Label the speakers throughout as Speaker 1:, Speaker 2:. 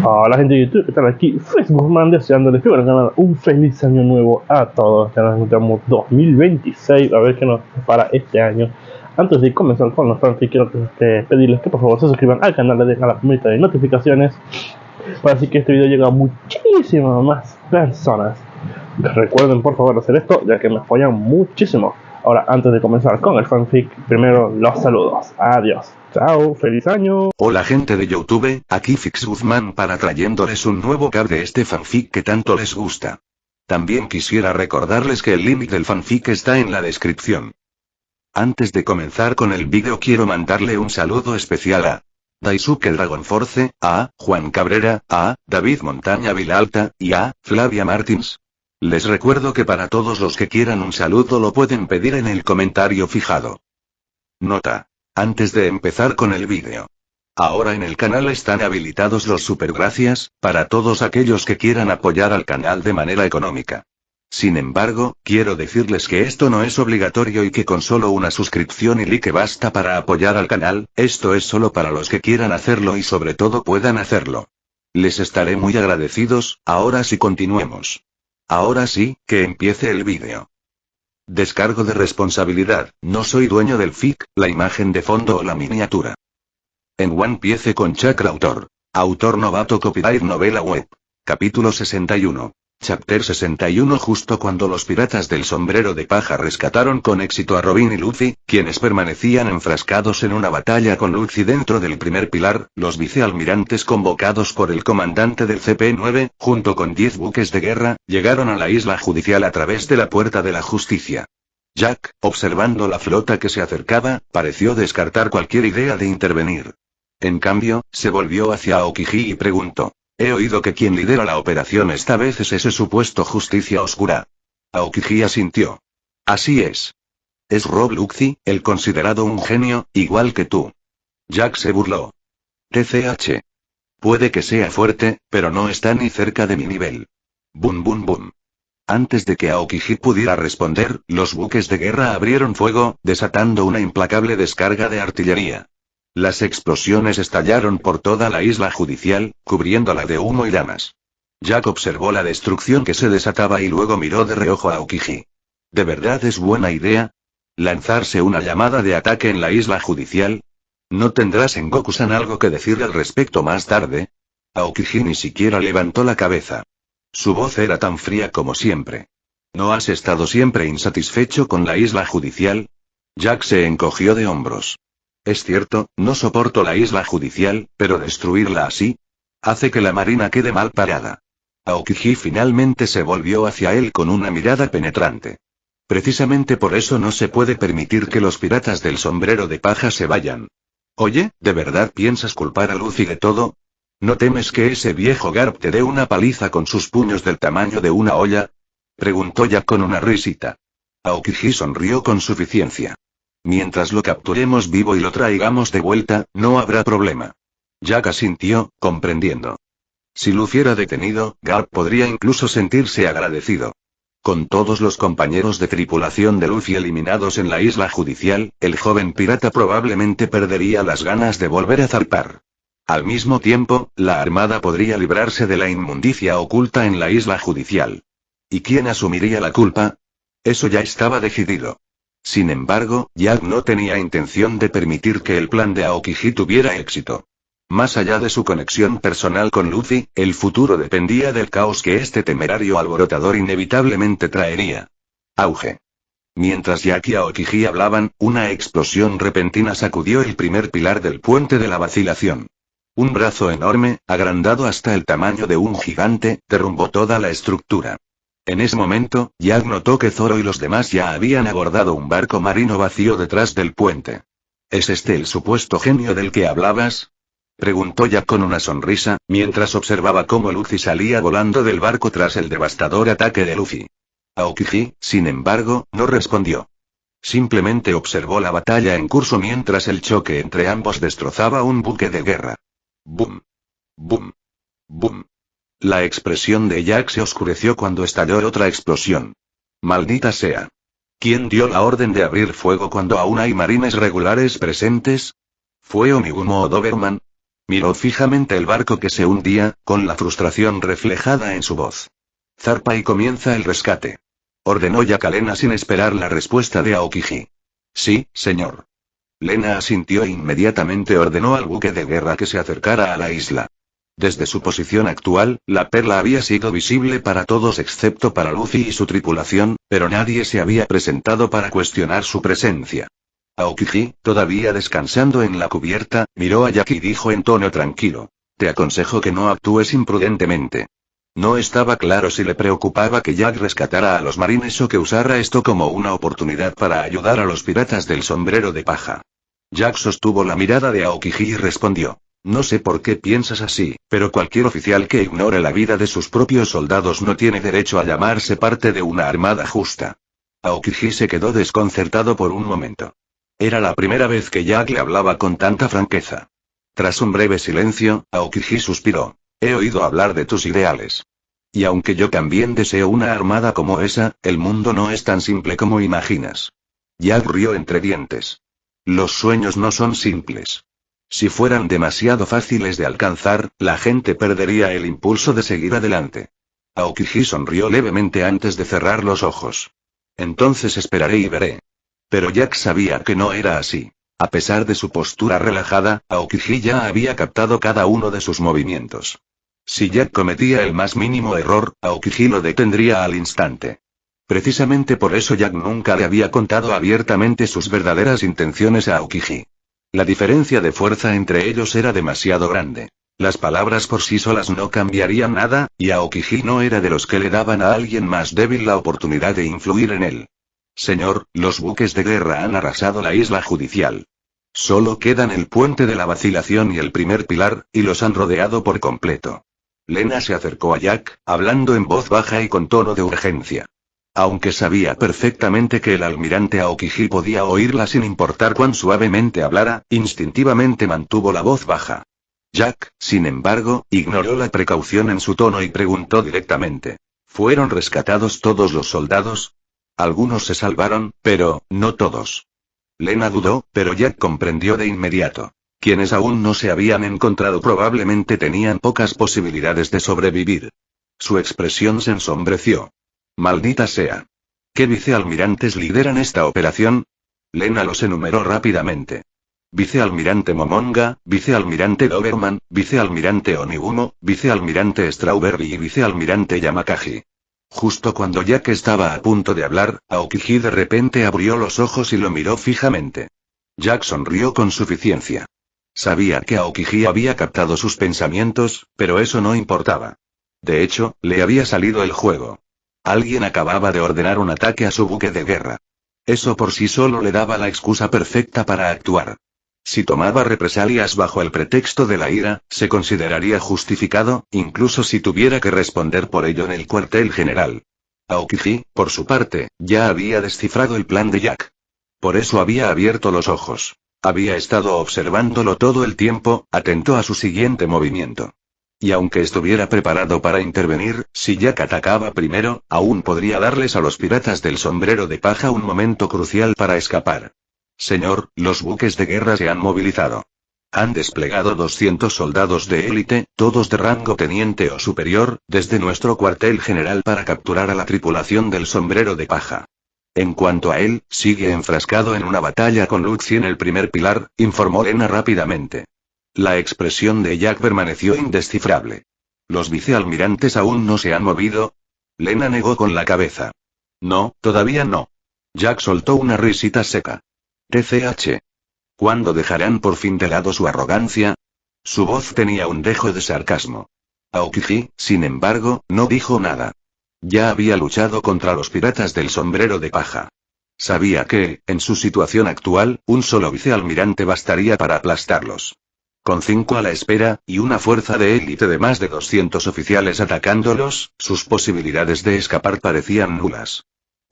Speaker 1: Hola gente de YouTube, ¿qué tal? Aquí Facebook deseándoles que un feliz año nuevo a todos. Ya nos encontramos 2026, a ver qué nos para este año. Antes de comenzar con los fanfics, quiero pedirles que por favor se suscriban al canal, le dejen a la campanita de notificaciones para así que este video llegue a muchísimas más personas. Recuerden por favor hacer esto, ya que me apoyan muchísimo. Ahora, antes de comenzar con el fanfic, primero los saludos. Adiós. Chao, feliz año.
Speaker 2: Hola gente de YouTube, aquí Fix Guzmán para trayéndoles un nuevo cap de este fanfic que tanto les gusta. También quisiera recordarles que el link del fanfic está en la descripción. Antes de comenzar con el vídeo quiero mandarle un saludo especial a Daisuke Dragon Force, a Juan Cabrera, a David Montaña Vilalta, y a Flavia Martins. Les recuerdo que para todos los que quieran un saludo lo pueden pedir en el comentario fijado. Nota. Antes de empezar con el vídeo. Ahora en el canal están habilitados los supergracias, para todos aquellos que quieran apoyar al canal de manera económica. Sin embargo, quiero decirles que esto no es obligatorio y que con solo una suscripción y like basta para apoyar al canal, esto es solo para los que quieran hacerlo y sobre todo puedan hacerlo. Les estaré muy agradecidos, ahora sí continuemos. Ahora sí, que empiece el vídeo. Descargo de responsabilidad, no soy dueño del fic, la imagen de fondo o la miniatura. En One Piece con Chakra Autor. Autor novato copyright novela web. Capítulo 61. Chapter 61. Justo cuando los piratas del sombrero de paja rescataron con éxito a Robin y Luffy, quienes permanecían enfrascados en una batalla con Luffy dentro del primer pilar, los vicealmirantes convocados por el comandante del CP9, junto con 10 buques de guerra, llegaron a la isla judicial a través de la Puerta de la Justicia. Jack, observando la flota que se acercaba, pareció descartar cualquier idea de intervenir. En cambio, se volvió hacia Aokiji y preguntó. He oído que quien lidera la operación esta vez es ese supuesto Justicia Oscura. Aokiji asintió. Así es. Es Rob Lucci, el considerado un genio, igual que tú. Jack se burló. TCH. Puede que sea fuerte, pero no está ni cerca de mi nivel. Boom boom boom. Antes de que Aokiji pudiera responder, los buques de guerra abrieron fuego, desatando una implacable descarga de artillería. Las explosiones estallaron por toda la isla judicial, cubriéndola de humo y llamas. Jack observó la destrucción que se desataba y luego miró de reojo a Aokiji. ¿De verdad es buena idea? ¿Lanzarse una llamada de ataque en la isla judicial? ¿No tendrá Sengoku-san algo que decir al respecto más tarde? Aokiji ni siquiera levantó la cabeza. Su voz era tan fría como siempre. ¿No has estado siempre insatisfecho con la isla judicial? Jack se encogió de hombros. Es cierto, no soporto la isla judicial, pero destruirla así hace que la marina quede mal parada. Aokiji finalmente se volvió hacia él con una mirada penetrante. Precisamente por eso no se puede permitir que los piratas del sombrero de paja se vayan. Oye, ¿de verdad piensas culpar a Luffy de todo? ¿No temes que ese viejo Garp te dé una paliza con sus puños del tamaño de una olla? Preguntó Jack con una risita. Aokiji sonrió con suficiencia. Mientras lo capturemos vivo y lo traigamos de vuelta, no habrá problema. Jack asintió, comprendiendo. Si lo hubiera detenido, Garp podría incluso sentirse agradecido. Con todos los compañeros de tripulación de Luffy eliminados en la isla judicial, el joven pirata probablemente perdería las ganas de volver a zarpar. Al mismo tiempo, la armada podría librarse de la inmundicia oculta en la isla judicial. ¿Y quién asumiría la culpa? Eso ya estaba decidido. Sin embargo, Jack no tenía intención de permitir que el plan de Aokiji tuviera éxito. Más allá de su conexión personal con Luffy, el futuro dependía del caos que este temerario alborotador inevitablemente traería. Auge. Mientras Jack y Aokiji hablaban, una explosión repentina sacudió el primer pilar del puente de la vacilación. Un brazo enorme, agrandado hasta el tamaño de un gigante, derrumbó toda la estructura. En ese momento, Jack notó que Zoro y los demás ya habían abordado un barco marino vacío detrás del puente. ¿Es este el supuesto genio del que hablabas? Preguntó Jack con una sonrisa, mientras observaba cómo Luffy salía volando del barco tras el devastador ataque de Luffy. Aokiji, sin embargo, no respondió. Simplemente observó la batalla en curso mientras el choque entre ambos destrozaba un buque de guerra. Boom. Boom. Boom. La expresión de Jack se oscureció cuando estalló otra explosión. Maldita sea. ¿Quién dio la orden de abrir fuego cuando aún hay marines regulares presentes? ¿Fue Onigumo o Doberman? Miró fijamente el barco que se hundía, con la frustración reflejada en su voz. Zarpa y comienza el rescate. Ordenó Jack a Lena sin esperar la respuesta de Aokiji. Sí, señor. Lena asintió e inmediatamente ordenó al buque de guerra que se acercara a la isla. Desde su posición actual, la perla había sido visible para todos excepto para Luffy y su tripulación, pero nadie se había presentado para cuestionar su presencia. Aokiji, todavía descansando en la cubierta, miró a Jack y dijo en tono tranquilo. Te aconsejo que no actúes imprudentemente. No estaba claro si le preocupaba que Jack rescatara a los marines o que usara esto como una oportunidad para ayudar a los piratas del sombrero de paja. Jack sostuvo la mirada de Aokiji y respondió. No sé por qué piensas así, pero cualquier oficial que ignore la vida de sus propios soldados no tiene derecho a llamarse parte de una armada justa. Aokiji se quedó desconcertado por un momento. Era la primera vez que Jack le hablaba con tanta franqueza. Tras un breve silencio, Aokiji suspiró. He oído hablar de tus ideales. Y aunque yo también deseo una armada como esa, el mundo no es tan simple como imaginas. Jack rió entre dientes. Los sueños no son simples. Si fueran demasiado fáciles de alcanzar, la gente perdería el impulso de seguir adelante. Aokiji sonrió levemente antes de cerrar los ojos. Entonces esperaré y veré. Pero Jack sabía que no era así. A pesar de su postura relajada, Aokiji ya había captado cada uno de sus movimientos. Si Jack cometía el más mínimo error, Aokiji lo detendría al instante. Precisamente por eso Jack nunca le había contado abiertamente sus verdaderas intenciones a Aokiji. La diferencia de fuerza entre ellos era demasiado grande. Las palabras por sí solas no cambiarían nada, y Aokiji no era de los que le daban a alguien más débil la oportunidad de influir en él. Señor, los buques de guerra han arrasado la isla judicial. Solo quedan el puente de la vacilación y el primer pilar, y los han rodeado por completo. Lena se acercó a Jack, hablando en voz baja y con tono de urgencia. Aunque sabía perfectamente que el almirante Aokiji podía oírla sin importar cuán suavemente hablara, instintivamente mantuvo la voz baja. Jack, sin embargo, ignoró la precaución en su tono y preguntó directamente. ¿Fueron rescatados todos los soldados? Algunos se salvaron, pero, no todos. Lena dudó, pero Jack comprendió de inmediato. Quienes aún no se habían encontrado probablemente tenían pocas posibilidades de sobrevivir. Su expresión se ensombreció. Maldita sea. ¿Qué vicealmirantes lideran esta operación? Lena los enumeró rápidamente. Vicealmirante Momonga, vicealmirante Doberman, vicealmirante Onigumo, vicealmirante Strawberry y vicealmirante Yamakagi. Justo cuando Jack estaba a punto de hablar, Aokiji de repente abrió los ojos y lo miró fijamente. Jack sonrió con suficiencia. Sabía que Aokiji había captado sus pensamientos, pero eso no importaba. De hecho, le había salido el juego. Alguien acababa de ordenar un ataque a su buque de guerra. Eso por sí solo le daba la excusa perfecta para actuar. Si tomaba represalias bajo el pretexto de la ira, se consideraría justificado, incluso si tuviera que responder por ello en el cuartel general. Aokiji, por su parte, ya había descifrado el plan de Jack. Por eso había abierto los ojos. Había estado observándolo todo el tiempo, atento a su siguiente movimiento. Y aunque estuviera preparado para intervenir, si Jack atacaba primero, aún podría darles a los piratas del sombrero de paja un momento crucial para escapar. Señor, los buques de guerra se han movilizado. Han desplegado 200 soldados de élite, todos de rango teniente o superior, desde nuestro cuartel general para capturar a la tripulación del sombrero de paja. En cuanto a él, sigue enfrascado en una batalla con Luffy en el primer pilar, informó Lena rápidamente. La expresión de Jack permaneció indescifrable. ¿Los vicealmirantes aún no se han movido? Lena negó con la cabeza. No, todavía no. Jack soltó una risita seca. TCH. ¿Cuándo dejarán por fin de lado su arrogancia? Su voz tenía un dejo de sarcasmo. Aokiji, sin embargo, no dijo nada. Ya había luchado contra los piratas del sombrero de paja. Sabía que, en su situación actual, un solo vicealmirante bastaría para aplastarlos. Con 5 a la espera, y una fuerza de élite de más de 200 oficiales atacándolos, sus posibilidades de escapar parecían nulas.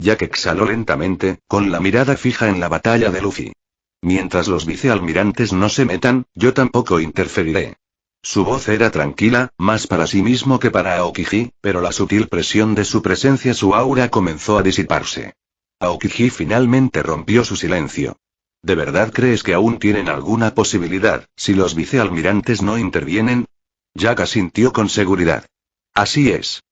Speaker 2: Jack exhaló lentamente, con la mirada fija en la batalla de Luffy. Mientras los vicealmirantes no se metan, yo tampoco interferiré. Su voz era tranquila, más para sí mismo que para Aokiji, pero la sutil presión de su presencia, su aura comenzó a disiparse. Aokiji finalmente rompió su silencio. ¿De verdad crees que aún tienen alguna posibilidad, si los vicealmirantes no intervienen? Jack asintió con seguridad. Así es.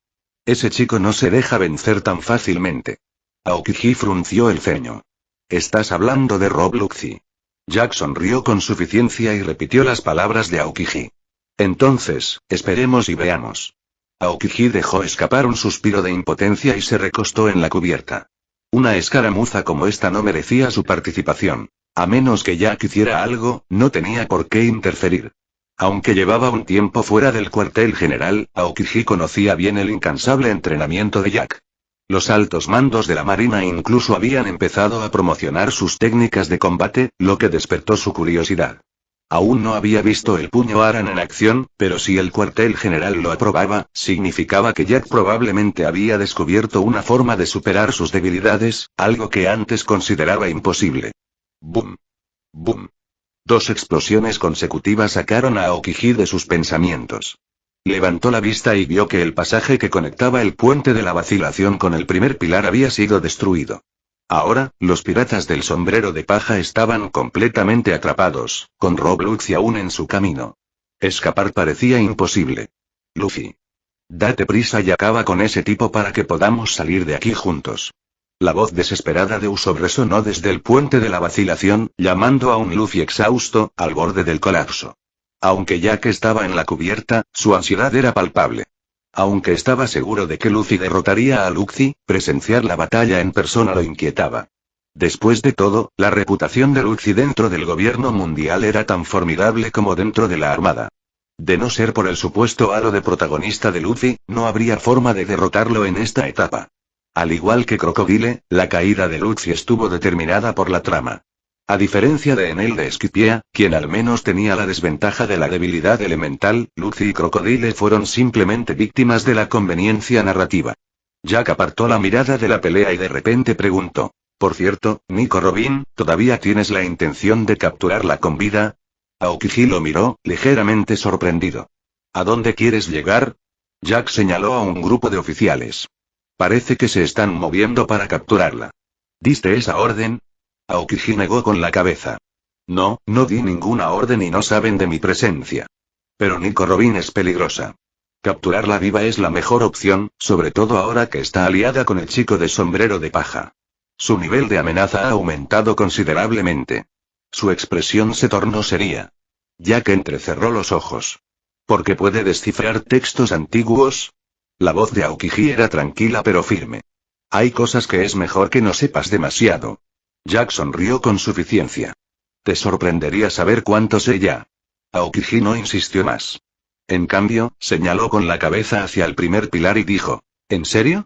Speaker 2: Ese chico no se deja vencer tan fácilmente. Aokiji frunció el ceño. Estás hablando de Rob Luxi. Jack sonrió con suficiencia y repitió las palabras de Aokiji. Entonces, esperemos y veamos. Aokiji dejó escapar un suspiro de impotencia y se recostó en la cubierta. Una escaramuza como esta no merecía su participación. A menos que Jack hiciera algo, no tenía por qué interferir. Aunque llevaba un tiempo fuera del cuartel general, Aokiji conocía bien el incansable entrenamiento de Jack. Los altos mandos de la Marina incluso habían empezado a promocionar sus técnicas de combate, lo que despertó su curiosidad. Aún no había visto el puño Aran en acción, pero si el cuartel general lo aprobaba, significaba que Jack probablemente había descubierto una forma de superar sus debilidades, algo que antes consideraba imposible. ¡Bum! ¡Bum! Dos explosiones consecutivas sacaron a Aokiji de sus pensamientos. Levantó la vista y vio que el pasaje que conectaba el puente de la vacilación con el primer pilar había sido destruido. Ahora, los piratas del sombrero de paja estaban completamente atrapados, con Rob Luxi aún en su camino. Escapar parecía imposible. Luffy. Date prisa y acaba con ese tipo para que podamos salir de aquí juntos. La voz desesperada de Usopp resonó desde el puente de la vacilación, llamando a un Luffy exhausto, al borde del colapso. Aunque Jack estaba en la cubierta, su ansiedad era palpable. Aunque estaba seguro de que Luffy derrotaría a Luffy, presenciar la batalla en persona lo inquietaba. Después de todo, la reputación de Luffy dentro del gobierno mundial era tan formidable como dentro de la armada. De no ser por el supuesto halo de protagonista de Luffy, no habría forma de derrotarlo en esta etapa. Al igual que Crocodile, la caída de Luffy estuvo determinada por la trama. A diferencia de Enel de Esquipia, quien al menos tenía la desventaja de la debilidad elemental, Luffy y Crocodile fueron simplemente víctimas de la conveniencia narrativa. Jack apartó la mirada de la pelea y de repente preguntó: por cierto, Nico Robin, ¿todavía tienes la intención de capturarla con vida? Aokiji lo miró, ligeramente sorprendido. ¿A dónde quieres llegar? Jack señaló a un grupo de oficiales. Parece que se están moviendo para capturarla. ¿Diste esa orden? Aokiji negó con la cabeza. No, no di ninguna orden y no saben de mi presencia. Pero Nico Robin es peligrosa. Capturarla viva es la mejor opción, sobre todo ahora que está aliada con el chico de sombrero de paja. Su nivel de amenaza ha aumentado considerablemente. Su expresión se tornó seria. Jack entrecerró los ojos. ¿Por qué puede descifrar textos antiguos? La voz de Aokiji era tranquila pero firme. Hay cosas que es mejor que no sepas demasiado. Jack sonrió con suficiencia. Te sorprendería saber cuánto sé ya. Aokiji no insistió más. En cambio, señaló con la cabeza hacia el primer pilar y dijo: ¿en serio?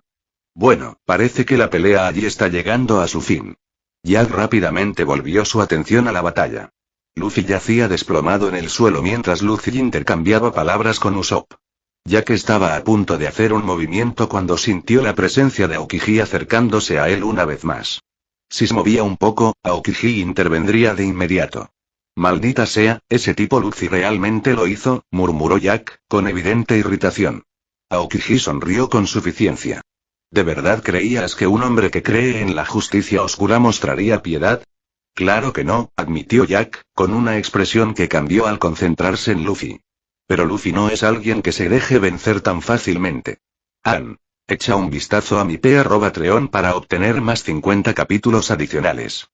Speaker 2: Bueno, parece que la pelea allí está llegando a su fin. Jack rápidamente volvió su atención a la batalla. Luffy yacía desplomado en el suelo mientras Luffy intercambiaba palabras con Usopp. Jack estaba a punto de hacer un movimiento cuando sintió la presencia de Aokiji acercándose a él una vez más. Si se movía un poco, Aokiji intervendría de inmediato. Maldita sea, ese tipo Luffy realmente lo hizo, murmuró Jack, con evidente irritación. Aokiji sonrió con suficiencia. ¿De verdad creías que un hombre que cree en la justicia oscura mostraría piedad? Claro que no, admitió Jack, con una expresión que cambió al concentrarse en Luffy. Pero Luffy no es alguien que se deje vencer tan fácilmente. Echa un vistazo a mi Patreon para obtener más 50 capítulos adicionales.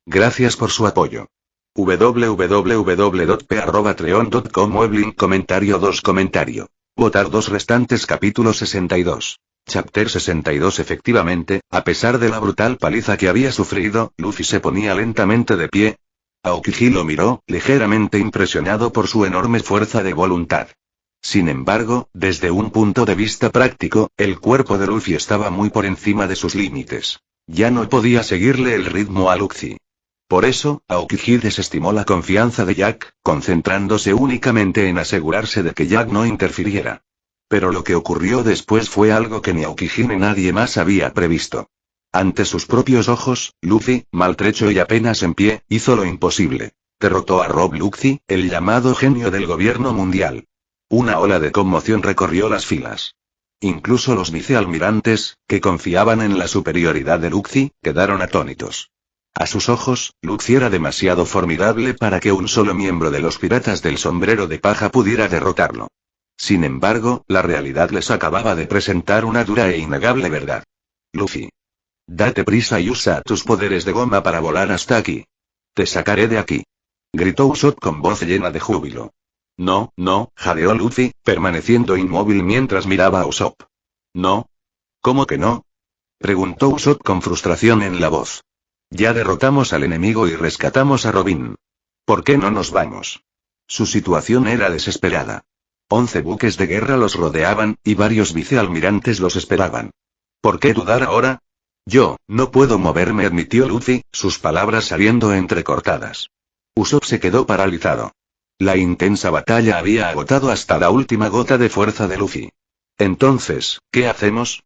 Speaker 2: Gracias por su apoyo. www.p@patreon.com Weblink comentario 2 comentario. Votar 2 restantes capítulos 62. Chapter 62. Efectivamente, a pesar de la brutal paliza que había sufrido, Luffy se ponía lentamente de pie. Aokiji lo miró, ligeramente impresionado por su enorme fuerza de voluntad. Sin embargo, desde un punto de vista práctico, el cuerpo de Luffy estaba muy por encima de sus límites. Ya no podía seguirle el ritmo a Luffy. Por eso, Aokiji desestimó la confianza de Jack, concentrándose únicamente en asegurarse de que Jack no interfiriera. Pero lo que ocurrió después fue algo que ni Aokiji ni nadie más había previsto. Ante sus propios ojos, Luffy, maltrecho y apenas en pie, hizo lo imposible. Derrotó a Rob Luxi, el llamado genio del gobierno mundial. Una ola de conmoción recorrió las filas. Incluso los vicealmirantes, que confiaban en la superioridad de Luffy, quedaron atónitos. A sus ojos, Luffy era demasiado formidable para que un solo miembro de los piratas del sombrero de paja pudiera derrotarlo. Sin embargo, la realidad les acababa de presentar una dura e innegable verdad. Luffy. Date prisa y usa tus poderes de goma para volar hasta aquí. Te sacaré de aquí. Gritó Usopp con voz llena de júbilo. No, no, jadeó Luffy, permaneciendo inmóvil mientras miraba a Usopp. No. ¿Cómo que no? Preguntó Usopp con frustración en la voz. Ya derrotamos al enemigo y rescatamos a Robin. ¿Por qué no nos vamos? Su situación era desesperada. 11 buques de guerra los rodeaban, y varios vicealmirantes los esperaban. ¿Por qué dudar ahora? Yo, no puedo moverme, admitió Luffy, sus palabras saliendo entrecortadas. Usopp se quedó paralizado. La intensa batalla había agotado hasta la última gota de fuerza de Luffy. Entonces, ¿qué hacemos?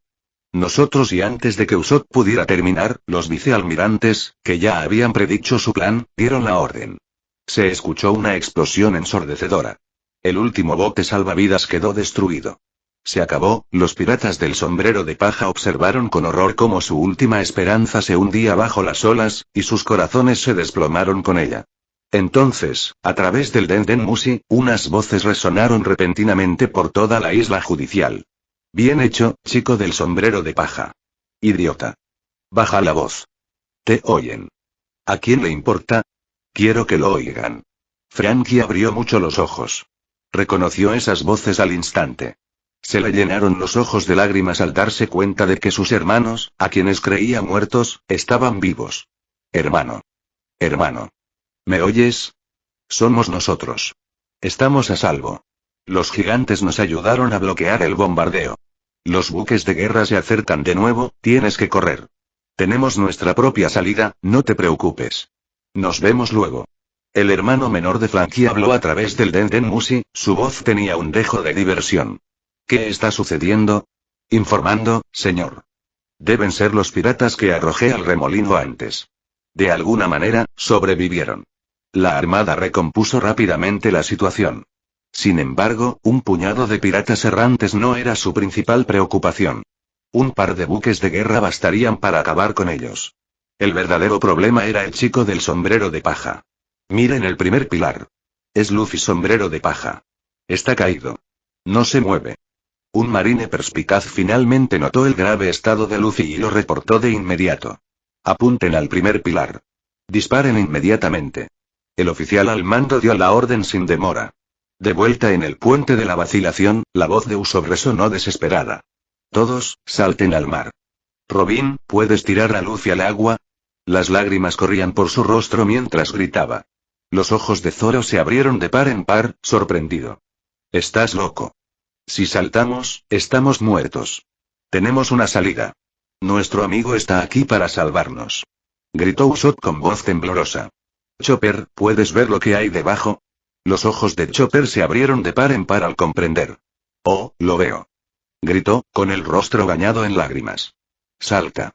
Speaker 2: Nosotros, y antes de que Usopp pudiera terminar, los vicealmirantes, que ya habían predicho su plan, dieron la orden. Se escuchó una explosión ensordecedora. El último bote salvavidas quedó destruido. Se acabó, los piratas del sombrero de paja observaron con horror cómo su última esperanza se hundía bajo las olas, y sus corazones se desplomaron con ella. Entonces, a través del Den Mushi, unas voces resonaron repentinamente por toda la isla judicial. Bien hecho, chico del sombrero de paja. Idiota. Baja la voz. Te oyen. ¿A quién le importa? Quiero que lo oigan. Frankie abrió mucho los ojos. Reconoció esas voces al instante. Se le llenaron los ojos de lágrimas al darse cuenta de que sus hermanos, a quienes creía muertos, estaban vivos. Hermano. Hermano. ¿Me oyes? Somos nosotros. Estamos a salvo. Los gigantes nos ayudaron a bloquear el bombardeo. Los buques de guerra se acercan de nuevo, tienes que correr. Tenemos nuestra propia salida, no te preocupes. Nos vemos luego. El hermano menor de Frankie habló a través del Den Mushi, su voz tenía un dejo de diversión. ¿Qué está sucediendo? Informando, señor. Deben ser los piratas que arrojé al remolino antes. De alguna manera, sobrevivieron. La armada recompuso rápidamente la situación. Sin embargo, un puñado de piratas errantes no era su principal preocupación. Un par de buques de guerra bastarían para acabar con ellos. El verdadero problema era el chico del sombrero de paja. Miren el primer pilar. Es Luffy sombrero de paja. Está caído. No se mueve. Un marine perspicaz finalmente notó el grave estado de Luffy y lo reportó de inmediato. Apunten al primer pilar. Disparen inmediatamente. El oficial al mando dio la orden sin demora. De vuelta en el puente de la vacilación, la voz de Usopp resonó desesperada. Todos, salten al mar. Robin, ¿puedes tirar a Luffy al agua? Las lágrimas corrían por su rostro mientras gritaba. Los ojos de Zoro se abrieron de par en par, sorprendido. Estás loco. Si saltamos, estamos muertos. Tenemos una salida. Nuestro amigo está aquí para salvarnos. Gritó Usopp con voz temblorosa. Chopper, ¿puedes ver lo que hay debajo? Los ojos de Chopper se abrieron de par en par al comprender. Oh, lo veo. Gritó, con el rostro bañado en lágrimas. Salta.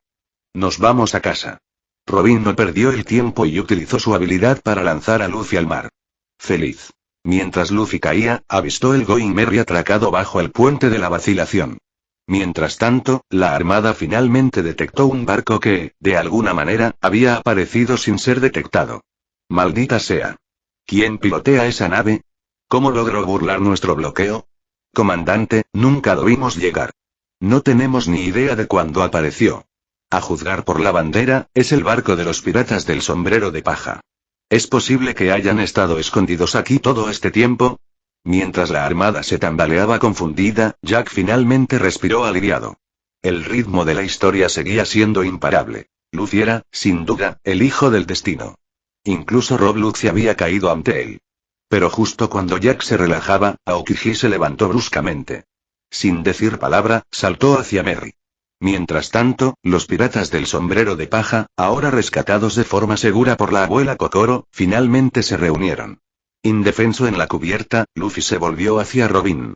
Speaker 2: Nos vamos a casa. Robin no perdió el tiempo y utilizó su habilidad para lanzar a Luffy al mar. Feliz. Mientras Luffy caía, avistó el Going Merry atracado bajo el puente de la vacilación. Mientras tanto, la armada finalmente detectó un barco que, de alguna manera, había aparecido sin ser detectado. Maldita sea. ¿Quién pilotea esa nave? ¿Cómo logró burlar nuestro bloqueo? Comandante, nunca lo vimos llegar. No tenemos ni idea de cuándo apareció. A juzgar por la bandera, es el barco de los piratas del sombrero de paja. ¿Es posible que hayan estado escondidos aquí todo este tiempo? Mientras la armada se tambaleaba confundida, Jack finalmente respiró aliviado. El ritmo de la historia seguía siendo imparable. Luffy era, sin duda, el hijo del destino. Incluso Rob Luffy había caído ante él. Pero justo cuando Jack se relajaba, Aokiji se levantó bruscamente. Sin decir palabra, saltó hacia Merry. Mientras tanto, los piratas del sombrero de paja, ahora rescatados de forma segura por la abuela Kokoro, finalmente se reunieron. Indefenso en la cubierta, Luffy se volvió hacia Robin.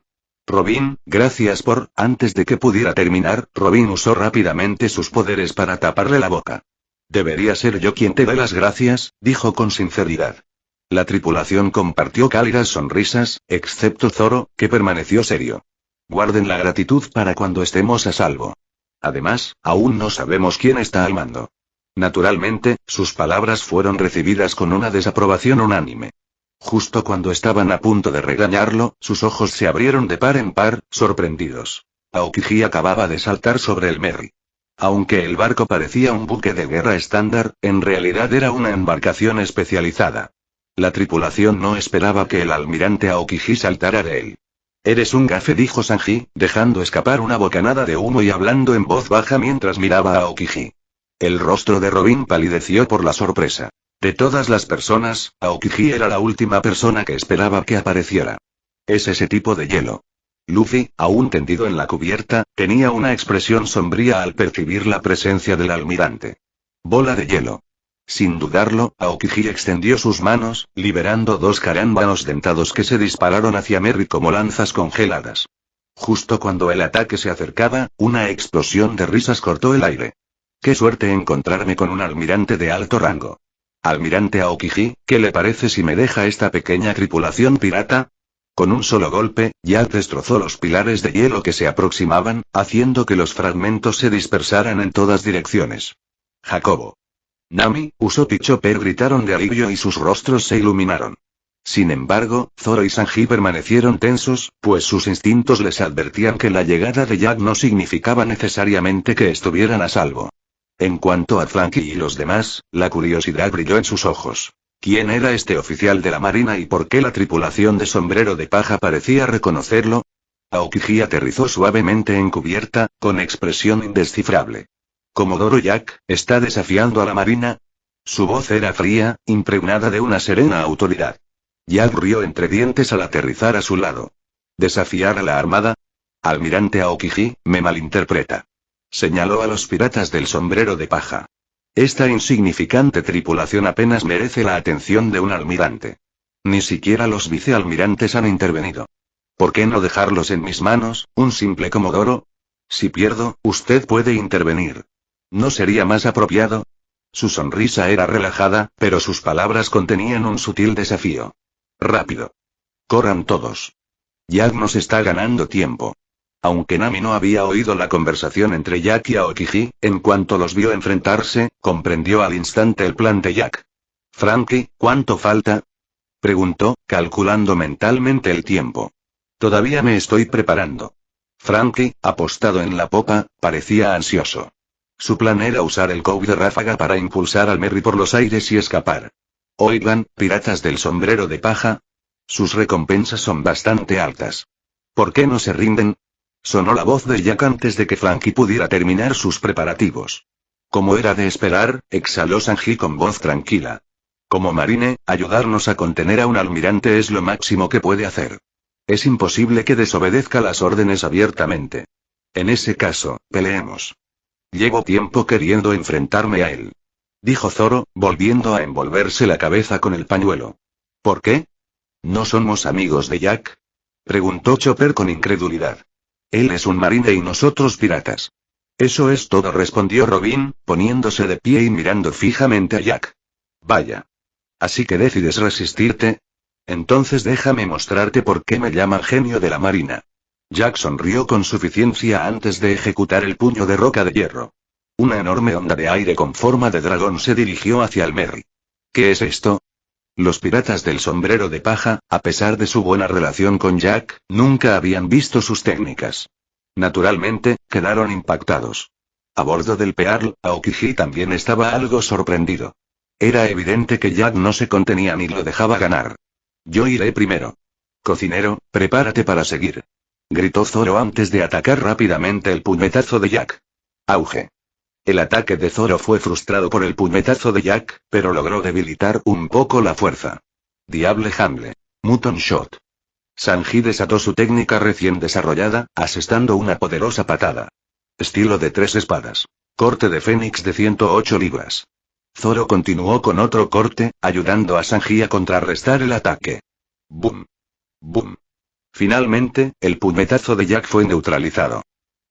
Speaker 2: Robin, gracias por... Antes de que pudiera terminar, Robin usó rápidamente sus poderes para taparle la boca. Debería ser yo quien te dé las gracias, dijo con sinceridad. La tripulación compartió cálidas sonrisas, excepto Zoro, que permaneció serio. Guarden la gratitud para cuando estemos a salvo. Además, aún no sabemos quién está al mando. Naturalmente, sus palabras fueron recibidas con una desaprobación unánime. Justo cuando estaban a punto de regañarlo, sus ojos se abrieron de par en par, sorprendidos. Aokiji acababa de saltar sobre el Merry. Aunque el barco parecía un buque de guerra estándar, en realidad era una embarcación especializada. La tripulación no esperaba que el almirante Aokiji saltara de él. «Eres un gafe», dijo Sanji, dejando escapar una bocanada de humo y hablando en voz baja mientras miraba a Aokiji. El rostro de Robin palideció por la sorpresa. De todas las personas, Aokiji era la última persona que esperaba que apareciera. Es ese tipo de hielo. Luffy, aún tendido en la cubierta, tenía una expresión sombría al percibir la presencia del almirante. Bola de hielo. Sin dudarlo, Aokiji extendió sus manos, liberando dos carámbanos dentados que se dispararon hacia Merry como lanzas congeladas. Justo cuando el ataque se acercaba, una explosión de risas cortó el aire. ¡Qué suerte encontrarme con un almirante de alto rango! Almirante Aokiji, ¿qué le parece si me deja esta pequeña tripulación pirata? Con un solo golpe, Jack destrozó los pilares de hielo que se aproximaban, haciendo que los fragmentos se dispersaran en todas direcciones. Jacobo, Nami, Usopp y Chopper gritaron de alivio y sus rostros se iluminaron. Sin embargo, Zoro y Sanji permanecieron tensos, pues sus instintos les advertían que la llegada de Jack no significaba necesariamente que estuvieran a salvo. En cuanto a Franky y los demás, la curiosidad brilló en sus ojos. ¿Quién era este oficial de la marina y por qué la tripulación de Sombrero de Paja parecía reconocerlo? Aokiji aterrizó suavemente en cubierta, con expresión indescifrable. ¿Comodoro Jack, está desafiando a la marina? Su voz era fría, impregnada de una serena autoridad. Jack rió entre dientes al aterrizar a su lado. ¿Desafiar a la armada? Almirante Aokiji, me malinterpreta. Señaló a los piratas del Sombrero de Paja. Esta insignificante tripulación apenas merece la atención de un almirante. Ni siquiera los vicealmirantes han intervenido. ¿Por qué no dejarlos en mis manos, un simple comodoro? Si pierdo, usted puede intervenir. ¿No sería más apropiado? Su sonrisa era relajada, pero sus palabras contenían un sutil desafío. Rápido. Corran todos. Jack nos está ganando tiempo. Aunque Nami no había oído la conversación entre Jack y Aokiji, en cuanto los vio enfrentarse, comprendió al instante el plan de Jack. «Franky, ¿cuánto falta?», preguntó, calculando mentalmente el tiempo. «Todavía me estoy preparando». Franky, apostado en la popa, parecía ansioso. Su plan era usar el Kou de ráfaga para impulsar al Merry por los aires y escapar. «Oigan, piratas del Sombrero de Paja. Sus recompensas son bastante altas. ¿Por qué no se rinden?», sonó la voz de Jack antes de que Franky pudiera terminar sus preparativos. Como era de esperar, exhaló Sanji con voz tranquila. «Como marine, ayudarnos a contener a un almirante es lo máximo que puede hacer. Es imposible que desobedezca las órdenes abiertamente. En ese caso, peleemos. Llevo tiempo queriendo enfrentarme a él», dijo Zoro, volviendo a envolverse la cabeza con el pañuelo. «¿Por qué? ¿No somos amigos de Jack?», preguntó Chopper con incredulidad. «Él es un marine y nosotros piratas». «Eso es todo», respondió Robin, poniéndose de pie y mirando fijamente a Jack. «Vaya. ¿Así que decides resistirte? Entonces déjame mostrarte por qué me llaman genio de la marina». Jack sonrió con suficiencia antes de ejecutar el puño de roca de hierro. Una enorme onda de aire con forma de dragón se dirigió hacia el Merry. ¿Qué es esto? Los piratas del Sombrero de Paja, a pesar de su buena relación con Jack, nunca habían visto sus técnicas. Naturalmente, quedaron impactados. A bordo del Pearl, Aokiji también estaba algo sorprendido. Era evidente que Jack no se contenía ni lo dejaba ganar. «Yo iré primero. Cocinero, prepárate para seguir», gritó Zoro antes de atacar rápidamente el puñetazo de Jack. Auge. El ataque de Zoro fue frustrado por el puñetazo de Jack, pero logró debilitar un poco la fuerza. Diable Handle. Mutton Shot. Sanji desató su técnica recién desarrollada, asestando una poderosa patada. Estilo de 3 espadas. Corte de Fénix de 108 libras. Zoro continuó con otro corte, ayudando a Sanji a contrarrestar el ataque. Boom. Boom. Finalmente, el puñetazo de Jack fue neutralizado.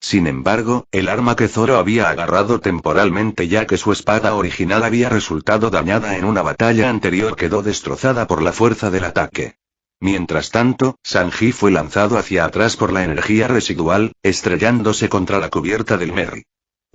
Speaker 2: Sin embargo, el arma que Zoro había agarrado temporalmente ya que su espada original había resultado dañada en una batalla anterior quedó destrozada por la fuerza del ataque. Mientras tanto, Sanji fue lanzado hacia atrás por la energía residual, estrellándose contra la cubierta del Merry.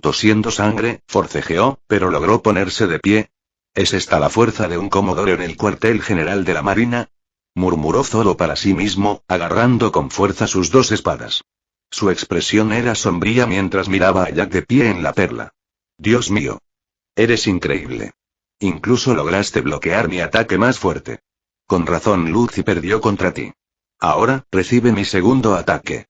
Speaker 2: Tosiendo sangre, forcejeó, pero logró ponerse de pie. ¿Es esta la fuerza de un comodoro en el cuartel general de la Marina? Murmuró Zoro para sí mismo, agarrando con fuerza sus dos espadas. Su expresión era sombría mientras miraba a Jack de pie en la perla. Dios mío. Eres increíble. Incluso lograste bloquear mi ataque más fuerte. Con razón Luffy perdió contra ti. Ahora, recibe mi segundo ataque.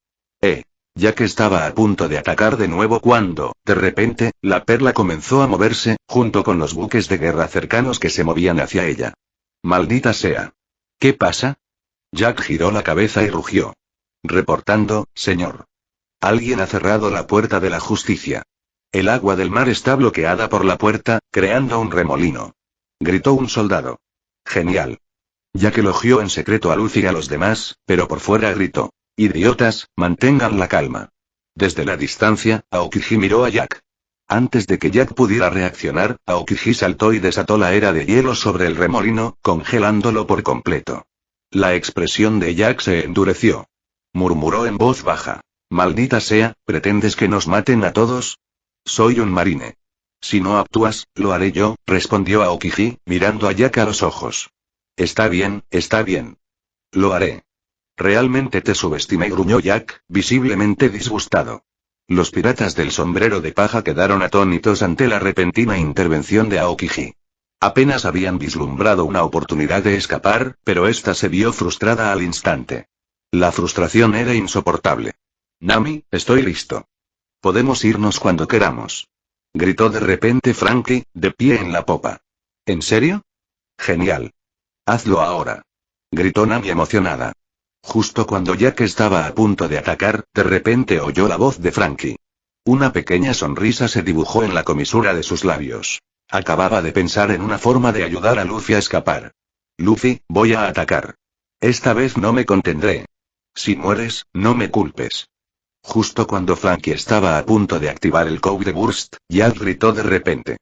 Speaker 2: Jack estaba a punto de atacar de nuevo cuando, de repente, la perla comenzó a moverse, junto con los buques de guerra cercanos que se movían hacia ella. Maldita sea. ¿Qué pasa? Jack giró la cabeza y rugió. Reportando, señor. Alguien ha cerrado la puerta de la justicia. El agua del mar está bloqueada por la puerta, creando un remolino. Gritó un soldado. Genial. Jack elogió en secreto a Luffy y a los demás, pero por fuera gritó. Idiotas, mantengan la calma. Desde la distancia, Aokiji miró a Jack. Antes de que Jack pudiera reaccionar, Aokiji saltó y desató la era de hielo sobre el remolino, congelándolo por completo. La expresión de Jack se endureció. Murmuró en voz baja. Maldita sea, ¿pretendes que nos maten a todos? Soy un marine. Si no actúas, lo haré yo, respondió Aokiji, mirando a Jack a los ojos. Está bien, está bien. Lo haré. Realmente te subestimé, gruñó Jack, visiblemente disgustado. Los piratas del sombrero de paja quedaron atónitos ante la repentina intervención de Aokiji. Apenas habían vislumbrado una oportunidad de escapar, pero esta se vio frustrada al instante. La frustración era insoportable. Nami, estoy listo. Podemos irnos cuando queramos. Gritó de repente Franky, de pie en la popa. ¿En serio? Genial. Hazlo ahora. Gritó Nami emocionada. Justo cuando Jack estaba a punto de atacar, de repente oyó la voz de Franky. Una pequeña sonrisa se dibujó en la comisura de sus labios. Acababa de pensar en una forma de ayudar a Luffy a escapar. Luffy, voy a atacar. Esta vez no me contendré. Si mueres, no me culpes. Justo cuando Franky estaba a punto de activar el Code Burst, Jack gritó de repente.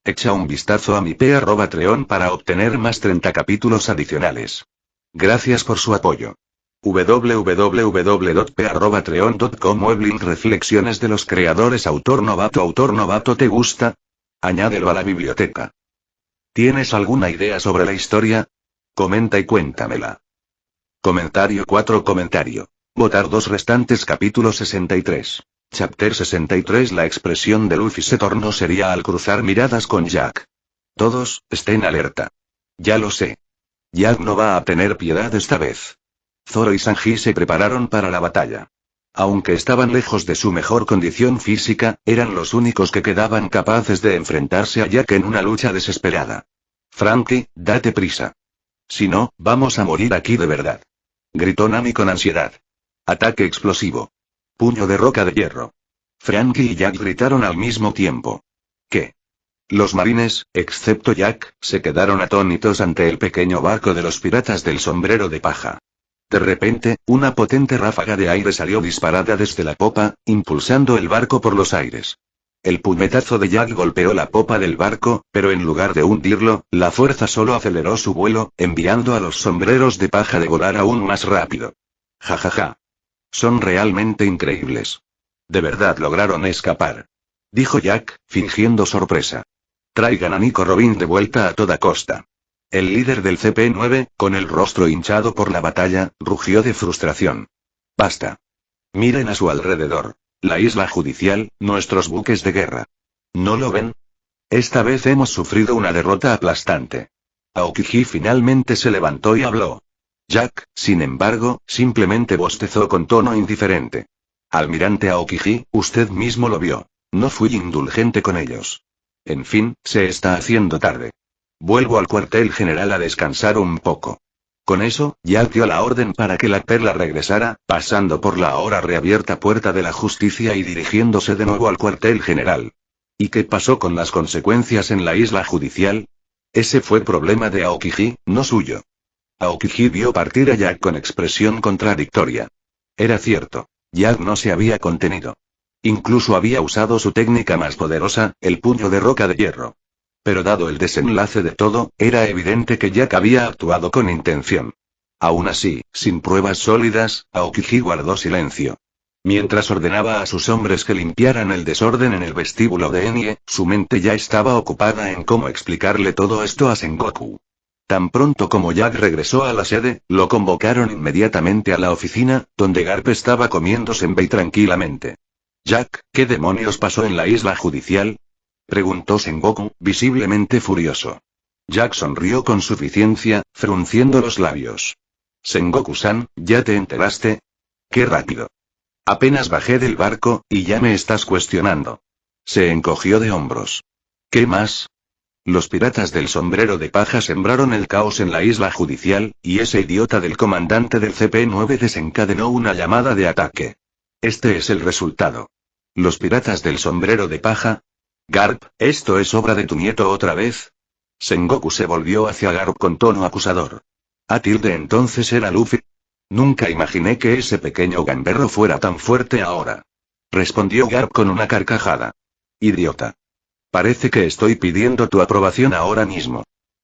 Speaker 2: Echa un vistazo a mi P@Treon para obtener más 30 capítulos adicionales. Gracias por su apoyo. www.p@treon.com Weblink Reflexiones de los creadores. Autor novato. ¿Te gusta? Añádelo a la biblioteca. ¿Tienes alguna idea sobre la historia? Comenta y cuéntamela. Comentario 4. Votar 2 restantes. Capítulo 63. Chapter 63. La expresión de Luffy se tornó seria al cruzar miradas con Jack. Todos, estén alerta. Ya lo sé. Jack no va a tener piedad esta vez. Zoro y Sanji se prepararon para la batalla. Aunque estaban lejos de su mejor condición física, eran los únicos que quedaban capaces de enfrentarse a Jack en una lucha desesperada. Franky, date prisa. Si no, vamos a morir aquí de verdad. Gritó Nami con ansiedad. Ataque explosivo. Puño de roca de hierro. Franky y Jack gritaron al mismo tiempo. ¿Qué? Los marines, excepto Jack, se quedaron atónitos ante el pequeño barco de los piratas del sombrero de paja. De repente, una potente ráfaga de aire salió disparada desde la popa, impulsando el barco por los aires. El puñetazo de Jack golpeó la popa del barco, pero en lugar de hundirlo, la fuerza solo aceleró su vuelo, enviando a los sombreros de paja de volar aún más rápido. Jajaja. Son realmente increíbles. De verdad lograron escapar. Dijo Jack, fingiendo sorpresa. Traigan a Nico Robin de vuelta a toda costa. El líder del CP9, con el rostro hinchado por la batalla, rugió de frustración. Basta. Miren a su alrededor. La isla judicial, nuestros buques de guerra. ¿No lo ven? Esta vez hemos sufrido una derrota aplastante. Aokiji finalmente se levantó y habló. Jack, sin embargo, simplemente bostezó con tono indiferente. Almirante Aokiji, usted mismo lo vio. No fui indulgente con ellos. En fin, se está haciendo tarde. Vuelvo al cuartel general a descansar un poco. Con eso, Jack dio la orden para que la perla regresara, pasando por la ahora reabierta puerta de la justicia y dirigiéndose de nuevo al cuartel general. ¿Y qué pasó con las consecuencias en la isla judicial? Ese fue problema de Aokiji, no suyo. Aokiji vio partir a Jack con expresión contradictoria. Era cierto. Jack no se había contenido. Incluso había usado su técnica más poderosa, el puño de roca de hierro. Pero dado el desenlace de todo, era evidente que Jack había actuado con intención. Aún así, sin pruebas sólidas, Aokiji guardó silencio. Mientras ordenaba a sus hombres que limpiaran el desorden en el vestíbulo de Enie, su mente ya estaba ocupada en cómo explicarle todo esto a Sengoku. Tan pronto como Jack regresó a la sede, lo convocaron inmediatamente a la oficina, donde Garp estaba comiendo senbei tranquilamente. Jack, ¿qué demonios pasó en la isla judicial? Preguntó Sengoku, visiblemente furioso. Jack sonrió con suficiencia, frunciendo los labios. Sengoku-san, ¿ya te enteraste? ¡Qué rápido! Apenas bajé del barco, y ya me estás cuestionando. Se encogió de hombros. ¿Qué más? Los piratas del sombrero de paja sembraron el caos en la isla judicial, y ese idiota del comandante del CP9 desencadenó una llamada de ataque. Este es el resultado. Los piratas del sombrero de paja. Garp, ¿esto es obra de tu nieto otra vez? Sengoku se volvió hacia Garp con tono acusador. Entonces era Luffy. Nunca imaginé que ese pequeño gamberro fuera tan fuerte ahora. Respondió Garp con una carcajada. Idiota. Parece que estoy pidiendo tu aprobación ahora mismo.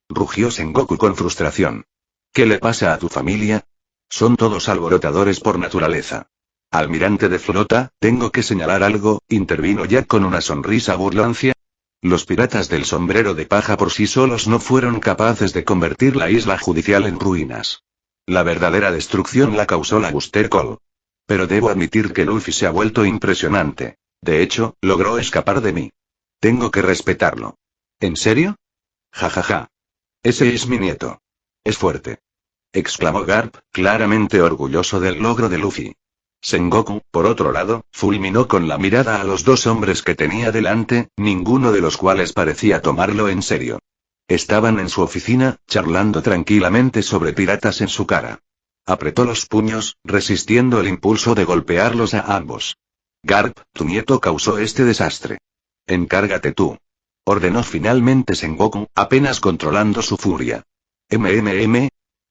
Speaker 2: Rugió Sengoku con frustración. ¿Qué le pasa a tu familia? Son todos alborotadores por naturaleza. Almirante de flota, tengo que señalar algo, intervino Jack con una sonrisa burlancia. Los piratas del sombrero de paja por sí solos no fueron capaces de convertir la isla judicial en ruinas. La verdadera destrucción la causó la Buster Call. Pero debo admitir que Luffy se ha vuelto impresionante. De hecho, logró escapar de mí. Tengo que respetarlo. ¿En serio? Ja ja ja. Ese es mi nieto. Es fuerte. Exclamó Garp, claramente orgulloso del logro de Luffy. Sengoku, por otro lado, fulminó con la mirada a los dos hombres que tenía delante, ninguno de los cuales parecía tomarlo en serio. Estaban en su oficina, charlando tranquilamente sobre piratas en su cara. Apretó los puños, resistiendo el impulso de golpearlos a ambos. Garp, tu nieto causó este desastre. Encárgate tú. Ordenó finalmente Sengoku, apenas controlando su furia.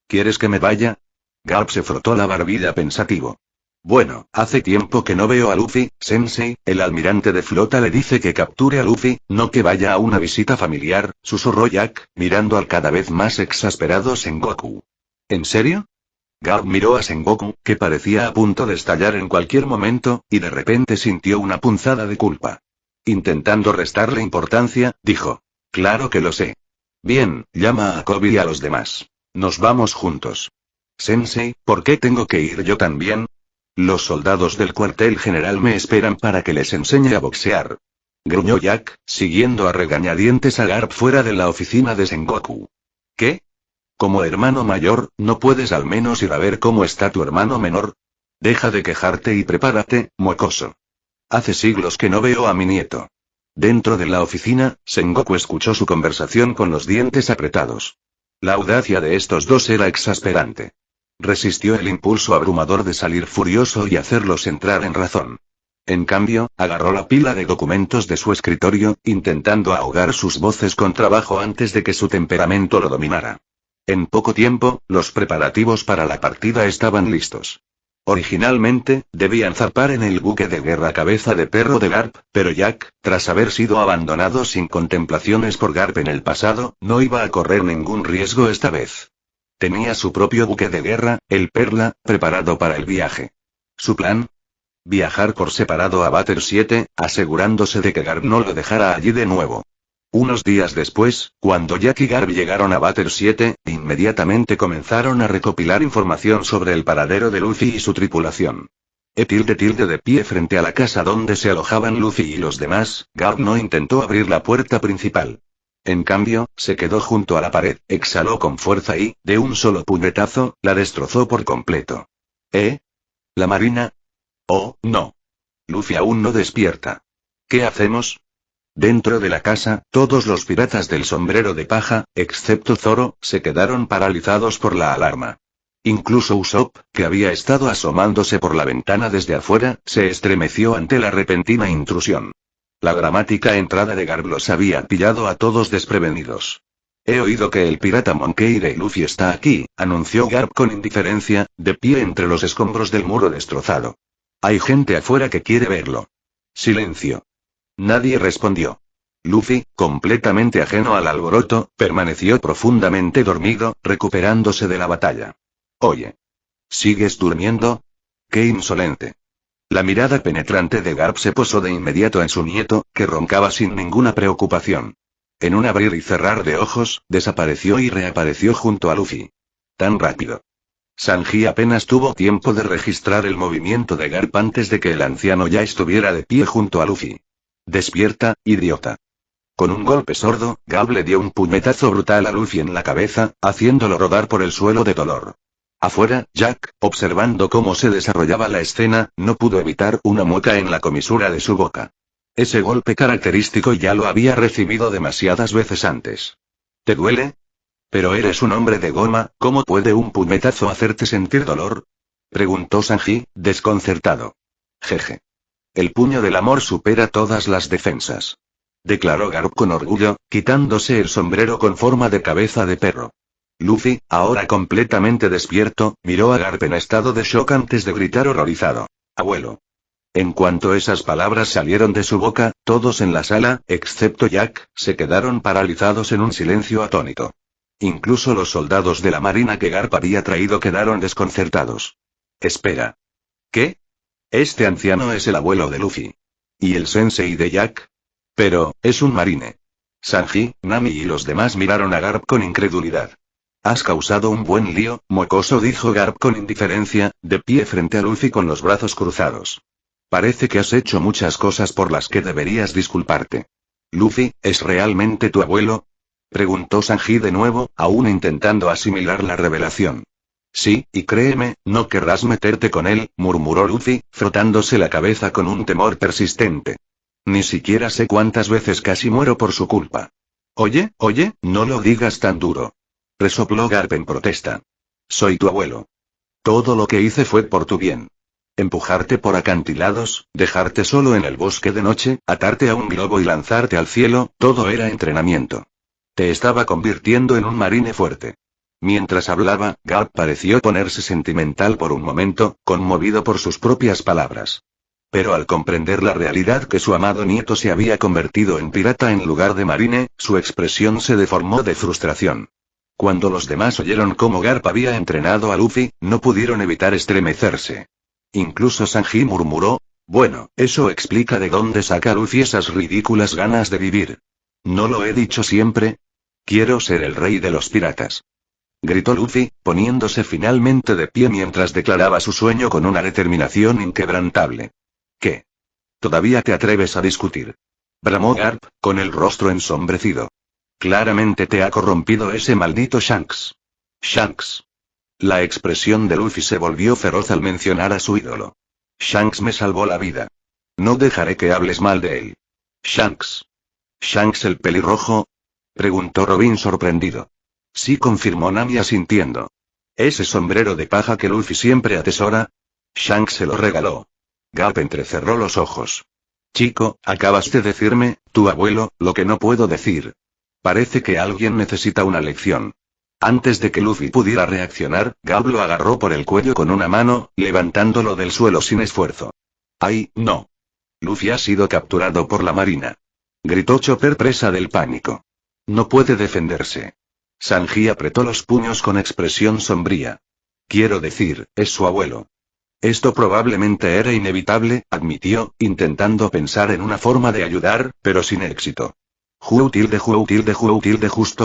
Speaker 2: ¿Quieres que me vaya? Garp se frotó la barbilla pensativo. Bueno, hace tiempo que no veo a Luffy, Sensei, el almirante de flota le dice que capture a Luffy, no que vaya a una visita familiar, susurró Jack, mirando al cada vez más exasperado Sengoku. ¿En serio? Garp miró a Sengoku, que parecía a punto de estallar en cualquier momento, y de repente sintió una punzada de culpa. Intentando restarle importancia, dijo. Claro que lo sé. Bien, llama a Kobe y a los demás. Nos vamos juntos. Sensei, ¿por qué tengo que ir yo también? Los soldados del cuartel general me esperan para que les enseñe a boxear. Gruñó Jack, siguiendo a regañadientes a Garp fuera de la oficina de Sengoku. ¿Qué? Como hermano mayor, ¿no puedes al menos ir a ver cómo está tu hermano menor? Deja de quejarte y prepárate, mocoso. Hace siglos que no veo a mi nieto. Dentro de la oficina, Sengoku escuchó su conversación con los dientes apretados. La audacia de estos dos era exasperante. Resistió el impulso abrumador de salir furioso y hacerlos entrar en razón. En cambio, agarró la pila de documentos de su escritorio, intentando ahogar sus voces con trabajo antes de que su temperamento lo dominara. En poco tiempo, los preparativos para la partida estaban listos. Originalmente, debían zarpar en el buque de guerra Cabeza de Perro de Garp, pero Jack, tras haber sido abandonado sin contemplaciones por Garp en el pasado, no iba a correr ningún riesgo esta vez. Tenía su propio buque de guerra, el Perla, preparado para el viaje. ¿Su plan? Viajar por separado a Batter 7, asegurándose de que Garp no lo dejara allí de nuevo. Unos días después, cuando Jack y Garp llegaron a Batter 7, inmediatamente comenzaron a recopilar información sobre el paradero de Luffy y su tripulación. De pie frente a la casa donde se alojaban Luffy y los demás, Garp no intentó abrir la puerta principal. En cambio, se quedó junto a la pared, exhaló con fuerza y, de un solo puñetazo, la destrozó por completo. ¿La marina? Oh, no. Luffy aún no despierta. ¿Qué hacemos? Dentro de la casa, todos los piratas del sombrero de paja, excepto Zoro, se quedaron paralizados por la alarma. Incluso Usopp, que había estado asomándose por la ventana desde afuera, se estremeció ante la repentina intrusión. La dramática entrada de Garp los había pillado a todos desprevenidos. He oído que el pirata Monkey D. Luffy está aquí, anunció Garp con indiferencia, de pie entre los escombros del muro destrozado. Hay gente afuera que quiere verlo. Silencio. Nadie respondió. Luffy, completamente ajeno al alboroto, permaneció profundamente dormido, recuperándose de la batalla. Oye. ¿Sigues durmiendo? ¡Qué insolente! La mirada penetrante de Garp se posó de inmediato en su nieto, que roncaba sin ninguna preocupación. En un abrir y cerrar de ojos, desapareció y reapareció junto a Luffy. Tan rápido. Sanji apenas tuvo tiempo de registrar el movimiento de Garp antes de que el anciano ya estuviera de pie junto a Luffy. Despierta, idiota. Con un golpe sordo, Garp le dio un puñetazo brutal a Luffy en la cabeza, haciéndolo rodar por el suelo de dolor. Afuera, Jack, observando cómo se desarrollaba la escena, no pudo evitar una mueca en la comisura de su boca. Ese golpe característico ya lo había recibido demasiadas veces antes. ¿Te duele? Pero eres un hombre de goma, ¿cómo puede un puñetazo hacerte sentir dolor? Preguntó Sanji, desconcertado. Jeje. El puño del amor supera todas las defensas. Declaró Garp con orgullo, quitándose el sombrero con forma de cabeza de perro. Luffy, ahora completamente despierto, miró a Garp en estado de shock antes de gritar horrorizado. Abuelo. En cuanto esas palabras salieron de su boca, todos en la sala, excepto Jack, se quedaron paralizados en un silencio atónito. Incluso los soldados de la marina que Garp había traído quedaron desconcertados. Espera. ¿Qué? Este anciano es el abuelo de Luffy. ¿Y el sensei de Jack? Pero, es un marine. Sanji, Nami y los demás miraron a Garp con incredulidad. Has causado un buen lío, mocoso, dijo Garp con indiferencia, de pie frente a Luffy con los brazos cruzados. Parece que has hecho muchas cosas por las que deberías disculparte. Luffy, ¿es realmente tu abuelo? Preguntó Sanji de nuevo, aún intentando asimilar la revelación. Sí, y créeme, no querrás meterte con él, murmuró Luffy, frotándose la cabeza con un temor persistente. Ni siquiera sé cuántas veces casi muero por su culpa. Oye, no lo digas tan duro. Resopló Garp en protesta. Soy tu abuelo. Todo lo que hice fue por tu bien. Empujarte por acantilados, dejarte solo en el bosque de noche, atarte a un globo y lanzarte al cielo, todo era entrenamiento. Te estaba convirtiendo en un marine fuerte. Mientras hablaba, Garp pareció ponerse sentimental por un momento, conmovido por sus propias palabras. Pero al comprender la realidad que su amado nieto se había convertido en pirata en lugar de marine, su expresión se deformó de frustración. Cuando los demás oyeron cómo Garp había entrenado a Luffy, no pudieron evitar estremecerse. Incluso Sanji murmuró, bueno, eso explica de dónde saca Luffy esas ridículas ganas de vivir. ¿No lo he dicho siempre? Quiero ser el rey de los piratas. Gritó Luffy, poniéndose finalmente de pie mientras declaraba su sueño con una determinación inquebrantable. ¿Qué? ¿Todavía te atreves a discutir? Bramó Garp, con el rostro ensombrecido. Claramente te ha corrompido ese maldito Shanks. Shanks. La expresión de Luffy se volvió feroz al mencionar a su ídolo. Shanks me salvó la vida. No dejaré que hables mal de él. Shanks. ¿Shanks el pelirrojo? Preguntó Robin sorprendido. Sí, confirmó Nami asintiendo. ¿Ese sombrero de paja que Luffy siempre atesora? Shanks se lo regaló. Garp entrecerró los ojos. Chico, acabas de decirme, tu abuelo, lo que no puedo decir. Parece que alguien necesita una lección. Antes de que Luffy pudiera reaccionar, Garp lo agarró por el cuello con una mano, levantándolo del suelo sin esfuerzo. ¡Ay, no! Luffy ha sido capturado por la marina. Gritó Chopper, presa del pánico. No puede defenderse. Sanji apretó los puños con expresión sombría. Quiero decir, es su abuelo. Esto probablemente era inevitable, admitió, intentando pensar en una forma de ayudar, pero sin éxito. Justo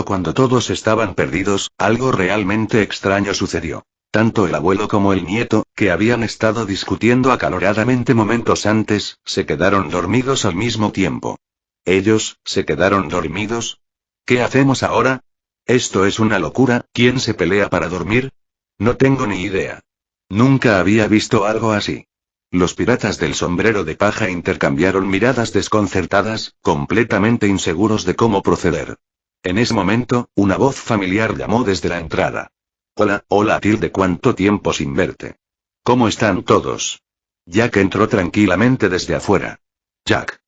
Speaker 2: cuando todos estaban perdidos, algo realmente extraño sucedió. Tanto el abuelo como el nieto, que habían estado discutiendo acaloradamente momentos antes, se quedaron dormidos al mismo tiempo. ¿Ellos, se quedaron dormidos? ¿Qué hacemos ahora? Esto es una locura, ¿quién se pelea para dormir? No tengo ni idea. Nunca había visto algo así. Los piratas del sombrero de paja intercambiaron miradas desconcertadas, completamente inseguros de cómo proceder. En ese momento, una voz familiar llamó desde la entrada. Hola, ¿cuánto tiempo sin verte? ¿Cómo están todos? Jack entró tranquilamente desde afuera. Jack.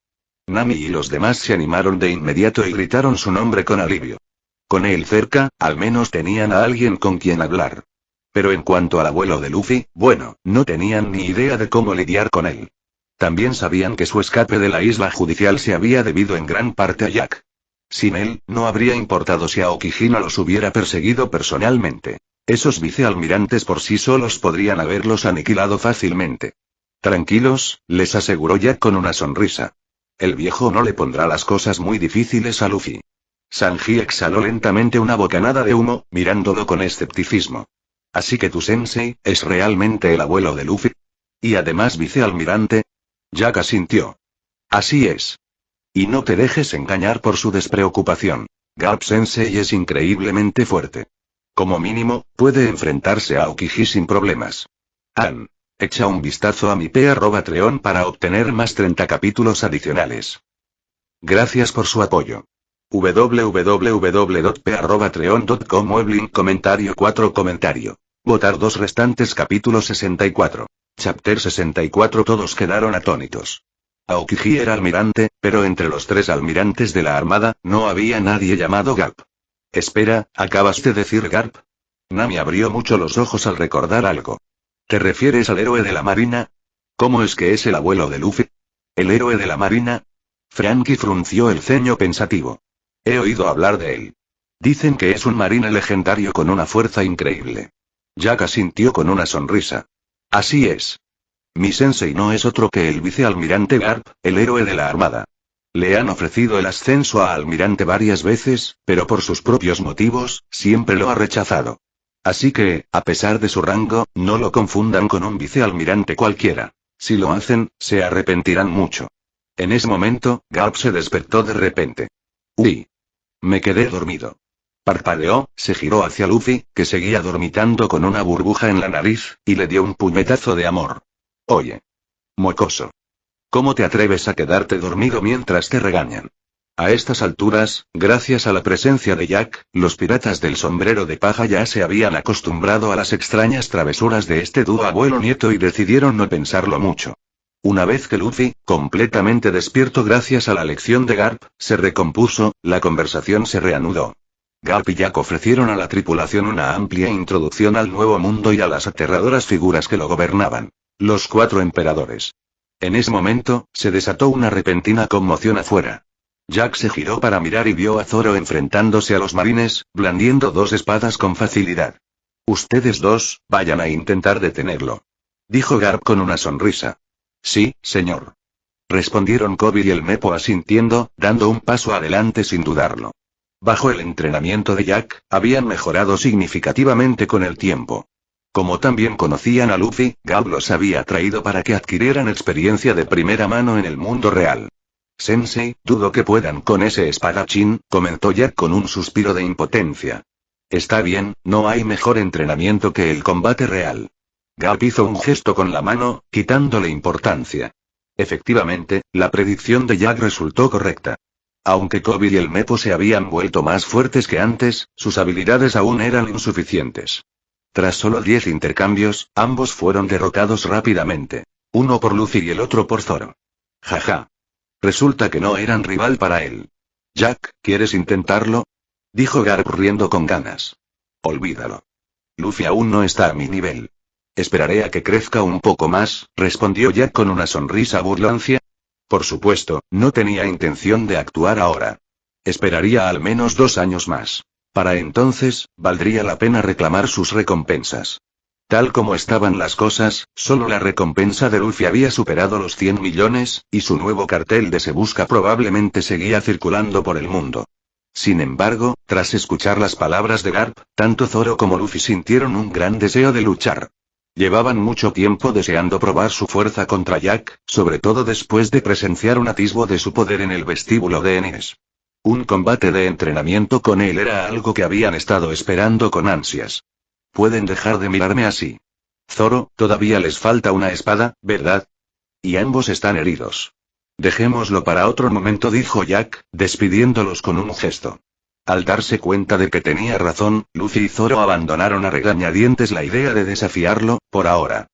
Speaker 2: Nami y los demás se animaron de inmediato y gritaron su nombre con alivio. Con él cerca, al menos tenían a alguien con quien hablar. Pero en cuanto al abuelo de Luffy, bueno, no tenían ni idea de cómo lidiar con él. También sabían que su escape de la isla judicial se había debido en gran parte a Jack. Sin él, no habría importado si Aokiji los hubiera perseguido personalmente. Esos vicealmirantes por sí solos podrían haberlos aniquilado fácilmente. Tranquilos, les aseguró Jack con una sonrisa. El viejo no le pondrá las cosas muy difíciles a Luffy. Sanji exhaló lentamente una bocanada de humo, mirándolo con escepticismo. ¿Así que tu sensei es realmente el abuelo de Luffy? ¿Y además vicealmirante? Jack asintió. Así es. Y no te dejes engañar por su despreocupación. Garp Sensei es increíblemente fuerte. Como mínimo, puede enfrentarse a Aokiji sin problemas. Echa un vistazo a mi p@treon para obtener más 30 capítulos adicionales. Gracias por su apoyo. www.p@treon.com Weblink comentario 4 comentario. Votar 2 restantes capítulos 64. Chapter 64 todos quedaron atónitos. Aokiji era almirante, pero entre los 3 almirantes de la armada, no había nadie llamado Garp. Espera, ¿acabas de decir Garp? Nami abrió mucho los ojos al recordar algo. ¿Te refieres al héroe de la marina? ¿Cómo es que es el abuelo de Luffy? ¿El héroe de la marina? Franky frunció el ceño pensativo. He oído hablar de él. Dicen que es un marine legendario con una fuerza increíble. Jack asintió con una sonrisa. Así es. Mi sensei no es otro que el vicealmirante Garp, el héroe de la armada. Le han ofrecido el ascenso a almirante varias veces, pero por sus propios motivos, siempre lo ha rechazado. Así que, a pesar de su rango, no lo confundan con un vicealmirante cualquiera. Si lo hacen, se arrepentirán mucho. En ese momento, Garp se despertó de repente. Uy. Me quedé dormido. Parpadeó, se giró hacia Luffy, que seguía dormitando con una burbuja en la nariz, y le dio un puñetazo de amor. Oye. Mocoso. ¿Cómo te atreves a quedarte dormido mientras te regañan? A estas alturas, gracias a la presencia de Jack, los piratas del sombrero de paja ya se habían acostumbrado a las extrañas travesuras de este dúo abuelo-nieto y decidieron no pensarlo mucho. Una vez que Luffy, completamente despierto gracias a la lección de Garp, se recompuso, la conversación se reanudó. Garp y Jack ofrecieron a la tripulación una amplia introducción al nuevo mundo y a las aterradoras figuras que lo gobernaban. Los 4 emperadores. En ese momento, se desató una repentina conmoción afuera. Jack se giró para mirar y vio a Zoro enfrentándose a los marines, blandiendo 2 espadas con facilidad. Ustedes 2, vayan a intentar detenerlo. Dijo Garp con una sonrisa. Sí, señor. Respondieron Kobe y el Mepo asintiendo, dando un paso adelante sin dudarlo. Bajo el entrenamiento de Jack, habían mejorado significativamente con el tiempo. Como también conocían a Luffy, Garp los había traído para que adquirieran experiencia de primera mano en el mundo real. Sensei, dudo que puedan con ese espadachín, comentó Jack con un suspiro de impotencia. Está bien, no hay mejor entrenamiento que el combate real. Garp hizo un gesto con la mano, quitándole importancia. Efectivamente, la predicción de Jack resultó correcta. Aunque Kobe y el Mepo se habían vuelto más fuertes que antes, sus habilidades aún eran insuficientes. Tras solo 10 intercambios, ambos fueron derrotados rápidamente. Uno por Luffy y el otro por Zoro. Jaja. Resulta que no eran rival para él. Jack, ¿quieres intentarlo? Dijo Garp riendo con ganas. Olvídalo. Luffy aún no está a mi nivel. Esperaré a que crezca un poco más, respondió Jack con una sonrisa burlancia. Por supuesto, no tenía intención de actuar ahora. Esperaría al menos 2 años más. Para entonces, valdría la pena reclamar sus recompensas. Tal como estaban las cosas, solo la recompensa de Luffy había superado los 100 millones, y su nuevo cartel de Se Busca probablemente seguía circulando por el mundo. Sin embargo, tras escuchar las palabras de Garp, tanto Zoro como Luffy sintieron un gran deseo de luchar. Llevaban mucho tiempo deseando probar su fuerza contra Jack, sobre todo después de presenciar un atisbo de su poder en el vestíbulo de Enies. Un combate de entrenamiento con él era algo que habían estado esperando con ansias. Pueden dejar de mirarme así. Zoro, todavía les falta una espada, ¿verdad? Y ambos están heridos. Dejémoslo para otro momento, dijo Jack, despidiéndolos con un gesto. Al darse cuenta de que tenía razón, Luffy y Zoro abandonaron a regañadientes la idea de desafiarlo, por ahora.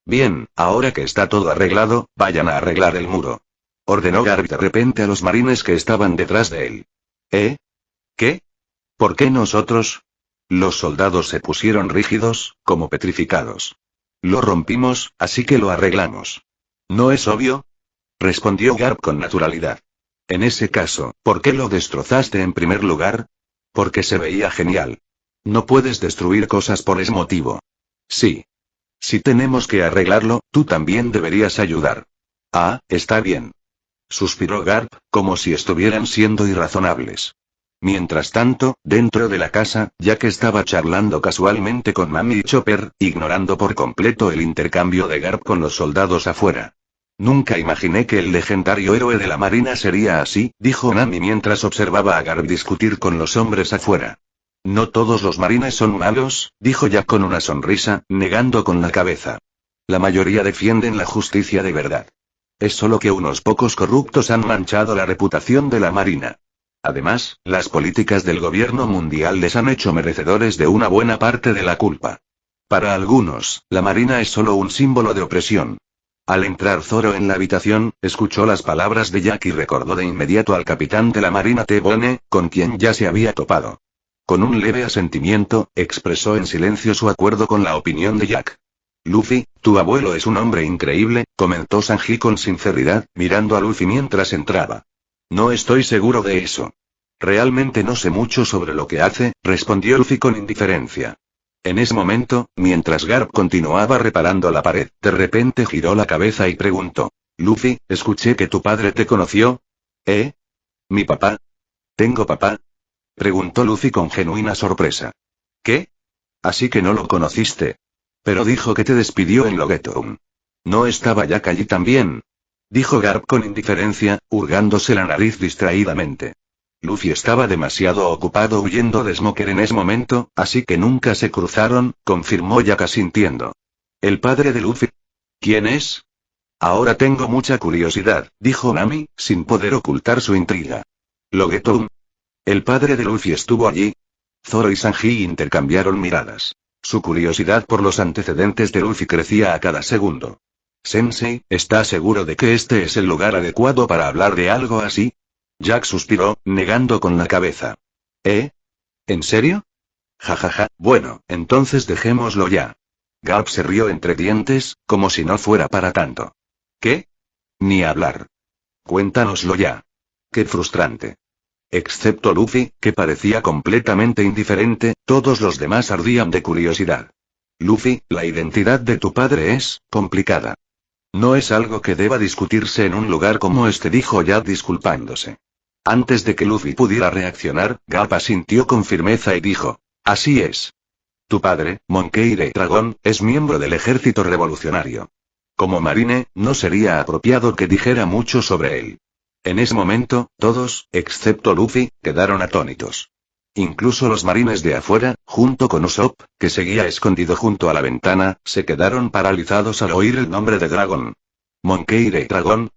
Speaker 2: Bien, ahora que está todo arreglado, vayan a arreglar el muro. Ordenó Garp de repente a los marines que estaban detrás de él. ¿Eh? ¿Qué? ¿Por qué nosotros? Los soldados se pusieron rígidos, como petrificados. Lo rompimos, así que lo arreglamos. ¿No es obvio? Respondió Garp con naturalidad. En ese caso, ¿por qué lo destrozaste en primer lugar? Porque se veía genial. No puedes destruir cosas por ese motivo. Sí. Si tenemos que arreglarlo, tú también deberías ayudar. Ah, está bien. Suspiró Garp, como si estuvieran siendo irrazonables. Mientras tanto, dentro de la casa, Jack estaba charlando casualmente con Mami y Chopper, ignorando por completo el intercambio de Garp con los soldados afuera. Nunca imaginé que el legendario héroe de la marina sería así, dijo Nami mientras observaba a Garp discutir con los hombres afuera. No todos los marines son malos, dijo Jack con una sonrisa, negando con la cabeza. La mayoría defienden la justicia de verdad. Es solo que unos pocos corruptos han manchado la reputación de la marina. Además, las políticas del gobierno mundial les han hecho merecedores de una buena parte de la culpa. Para algunos, la marina es solo un símbolo de opresión. Al entrar Zoro en la habitación, escuchó las palabras de Jack y recordó de inmediato al capitán de la marina T-Bone, con quien ya se había topado. Con un leve asentimiento, expresó en silencio su acuerdo con la opinión de Jack. Luffy, tu abuelo es un hombre increíble, comentó Sanji con sinceridad, mirando a Luffy mientras entraba. No estoy seguro de eso. Realmente no sé mucho sobre lo que hace, respondió Luffy con indiferencia. En ese momento, mientras Garp continuaba reparando la pared, de repente giró la cabeza y preguntó. Luffy, escuché que tu padre te conoció. ¿Eh? ¿Mi papá? ¿Tengo papá? Preguntó Luffy con genuina sorpresa. ¿Qué? Así que no lo conociste. Pero dijo que te despidió en Loguetown. ¿No estaba Jack allí también? Dijo Garp con indiferencia, hurgándose la nariz distraídamente. Luffy estaba demasiado ocupado huyendo de Smoker en ese momento, así que nunca se cruzaron, confirmó Jack asintiendo. ¿El padre de Luffy? ¿Quién es? Ahora tengo mucha curiosidad, dijo Nami, sin poder ocultar su intriga. ¿Loguetown? ¿El padre de Luffy estuvo allí? Zoro y Sanji intercambiaron miradas. Su curiosidad por los antecedentes de Luffy crecía a cada segundo. Sensei, ¿está seguro de que este es el lugar adecuado para hablar de algo así? Jack suspiró, negando con la cabeza. ¿Eh? ¿En serio? Jajaja, bueno, entonces dejémoslo ya. Garp se rió entre dientes, como si no fuera para tanto. ¿Qué? Ni hablar. Cuéntanoslo ya. Qué frustrante. Excepto Luffy, que parecía completamente indiferente, todos los demás ardían de curiosidad. Luffy, la identidad de tu padre es complicada. No es algo que deba discutirse en un lugar como este, dijo Jack disculpándose. Antes de que Luffy pudiera reaccionar, Garp asintió con firmeza y dijo, así es. Tu padre, Monkey D. Dragon, es miembro del ejército revolucionario. Como marine, no sería apropiado que dijera mucho sobre él. En ese momento, todos, excepto Luffy, quedaron atónitos. Incluso los marines de afuera, junto con Usopp, que seguía escondido junto a la ventana, se quedaron paralizados al oír el nombre de Dragon. ¿Monkey D. Dragon?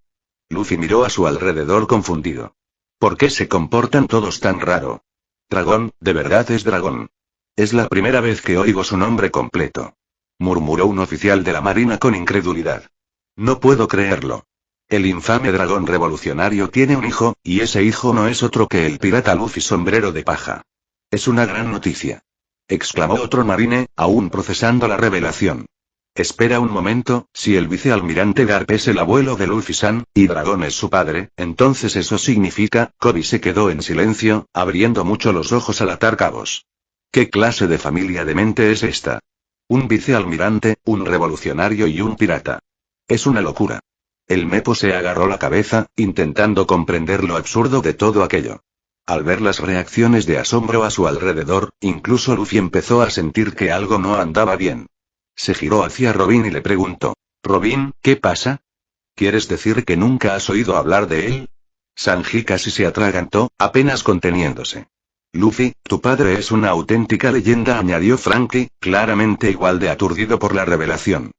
Speaker 2: Luffy miró a su alrededor confundido. ¿Por qué se comportan todos tan raro? Dragón, de verdad es Dragón. Es la primera vez que oigo su nombre completo. Murmuró un oficial de la marina con incredulidad. No puedo creerlo. El infame dragón revolucionario tiene un hijo, y ese hijo no es otro que el pirata Luffy sombrero de paja. Es una gran noticia. Exclamó otro marine, aún procesando la revelación. Espera un momento, si el vicealmirante Garp es el abuelo de Luffy-san, y Dragón es su padre, entonces eso significa, Kobe se quedó en silencio, abriendo mucho los ojos al atar cabos. ¿Qué clase de familia demente es esta? Un vicealmirante, un revolucionario y un pirata. Es una locura. El Mepo se agarró la cabeza, intentando comprender lo absurdo de todo aquello. Al ver las reacciones de asombro a su alrededor, incluso Luffy empezó a sentir que algo no andaba bien. Se giró hacia Robin y le preguntó. Robin, ¿qué pasa? ¿Quieres decir que nunca has oído hablar de él? Sanji casi se atragantó, apenas conteniéndose. Luffy, tu padre es una auténtica leyenda, añadió Frankie, claramente igual de aturdido por la revelación.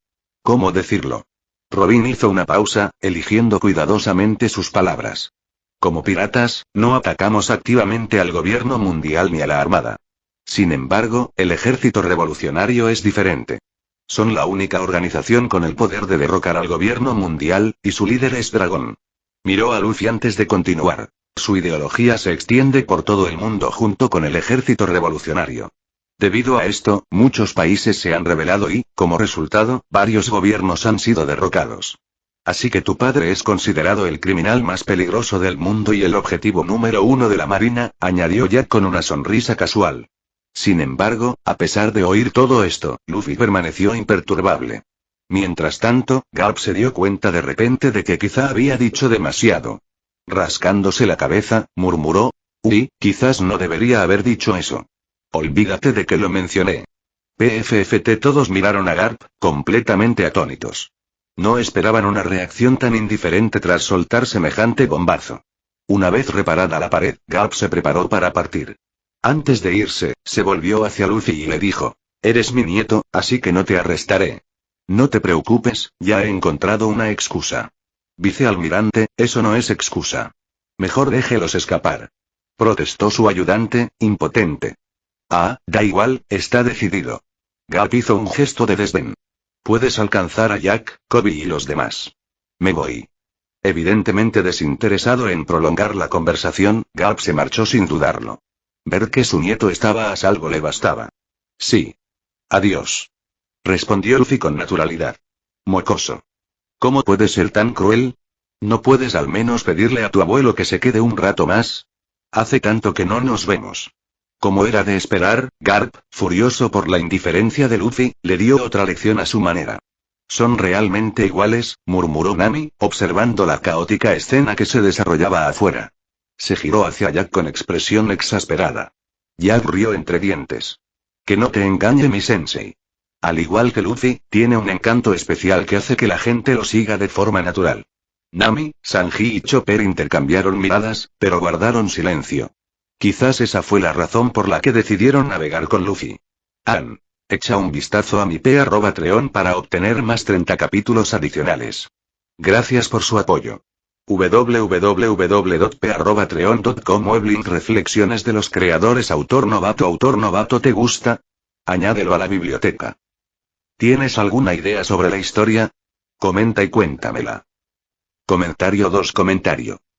Speaker 2: ¿Cómo decirlo? Robin hizo una pausa, eligiendo cuidadosamente sus palabras. Como piratas, no atacamos activamente al gobierno mundial ni a la armada. Sin embargo, el ejército revolucionario es diferente. Son la única organización con el poder de derrocar al gobierno mundial, y su líder es Dragón. Miró a Luffy antes de continuar. Su ideología se extiende por todo el mundo junto con el ejército revolucionario. Debido a esto, muchos países se han rebelado y, como resultado, varios gobiernos han sido derrocados. Así que tu padre es considerado el criminal más peligroso del mundo y el objetivo número 1 de la marina, añadió Jack con una sonrisa casual. Sin embargo, a pesar de oír todo esto, Luffy permaneció imperturbable. Mientras tanto, Garp se dio cuenta de repente de que quizá había dicho demasiado. Rascándose la cabeza, murmuró: uy, quizás no debería haber dicho eso. Olvídate de que lo mencioné. PFFT. Todos miraron a Garp, completamente atónitos. No esperaban una reacción tan indiferente tras soltar semejante bombazo. Una vez reparada la pared, Garp se preparó para partir. Antes de irse, se volvió hacia Luffy y le dijo: eres mi nieto, así que no te arrestaré. No te preocupes, ya he encontrado una excusa. Vicealmirante, eso no es excusa. Mejor déjelos escapar. Protestó su ayudante, impotente. Ah, da igual, está decidido. Garp hizo un gesto de desdén. Puedes alcanzar a Jack, Kobe y los demás. Me voy. Evidentemente desinteresado en prolongar la conversación, Garp se marchó sin dudarlo. Ver que su nieto estaba a salvo le bastaba. Sí. Adiós. Respondió Luffy con naturalidad. Mocoso. ¿Cómo puedes ser tan cruel? ¿No puedes al menos pedirle a tu abuelo que se quede un rato más? Hace tanto que no nos vemos. Como era de esperar, Garp, furioso por la indiferencia de Luffy, le dio otra lección a su manera. Son realmente iguales, murmuró Nami, observando la caótica escena que se desarrollaba afuera. Se giró hacia Jack con expresión exasperada. Jack rió entre dientes. Que no te engañe mi sensei. Al igual que Luffy, tiene un encanto especial que hace que la gente lo siga de forma natural. Nami, Sanji y Chopper intercambiaron miradas, pero guardaron silencio. Quizás esa fue la razón por la que decidieron navegar con Luffy. Echa un vistazo a mi Patreon para obtener más 30 capítulos adicionales. Gracias por su apoyo. www.p@patreon.com Weblink Reflexiones de los creadores. Autor novato. ¿Te gusta? Añádelo a la biblioteca. ¿Tienes alguna idea sobre la historia? Comenta y cuéntamela. Comentario 2.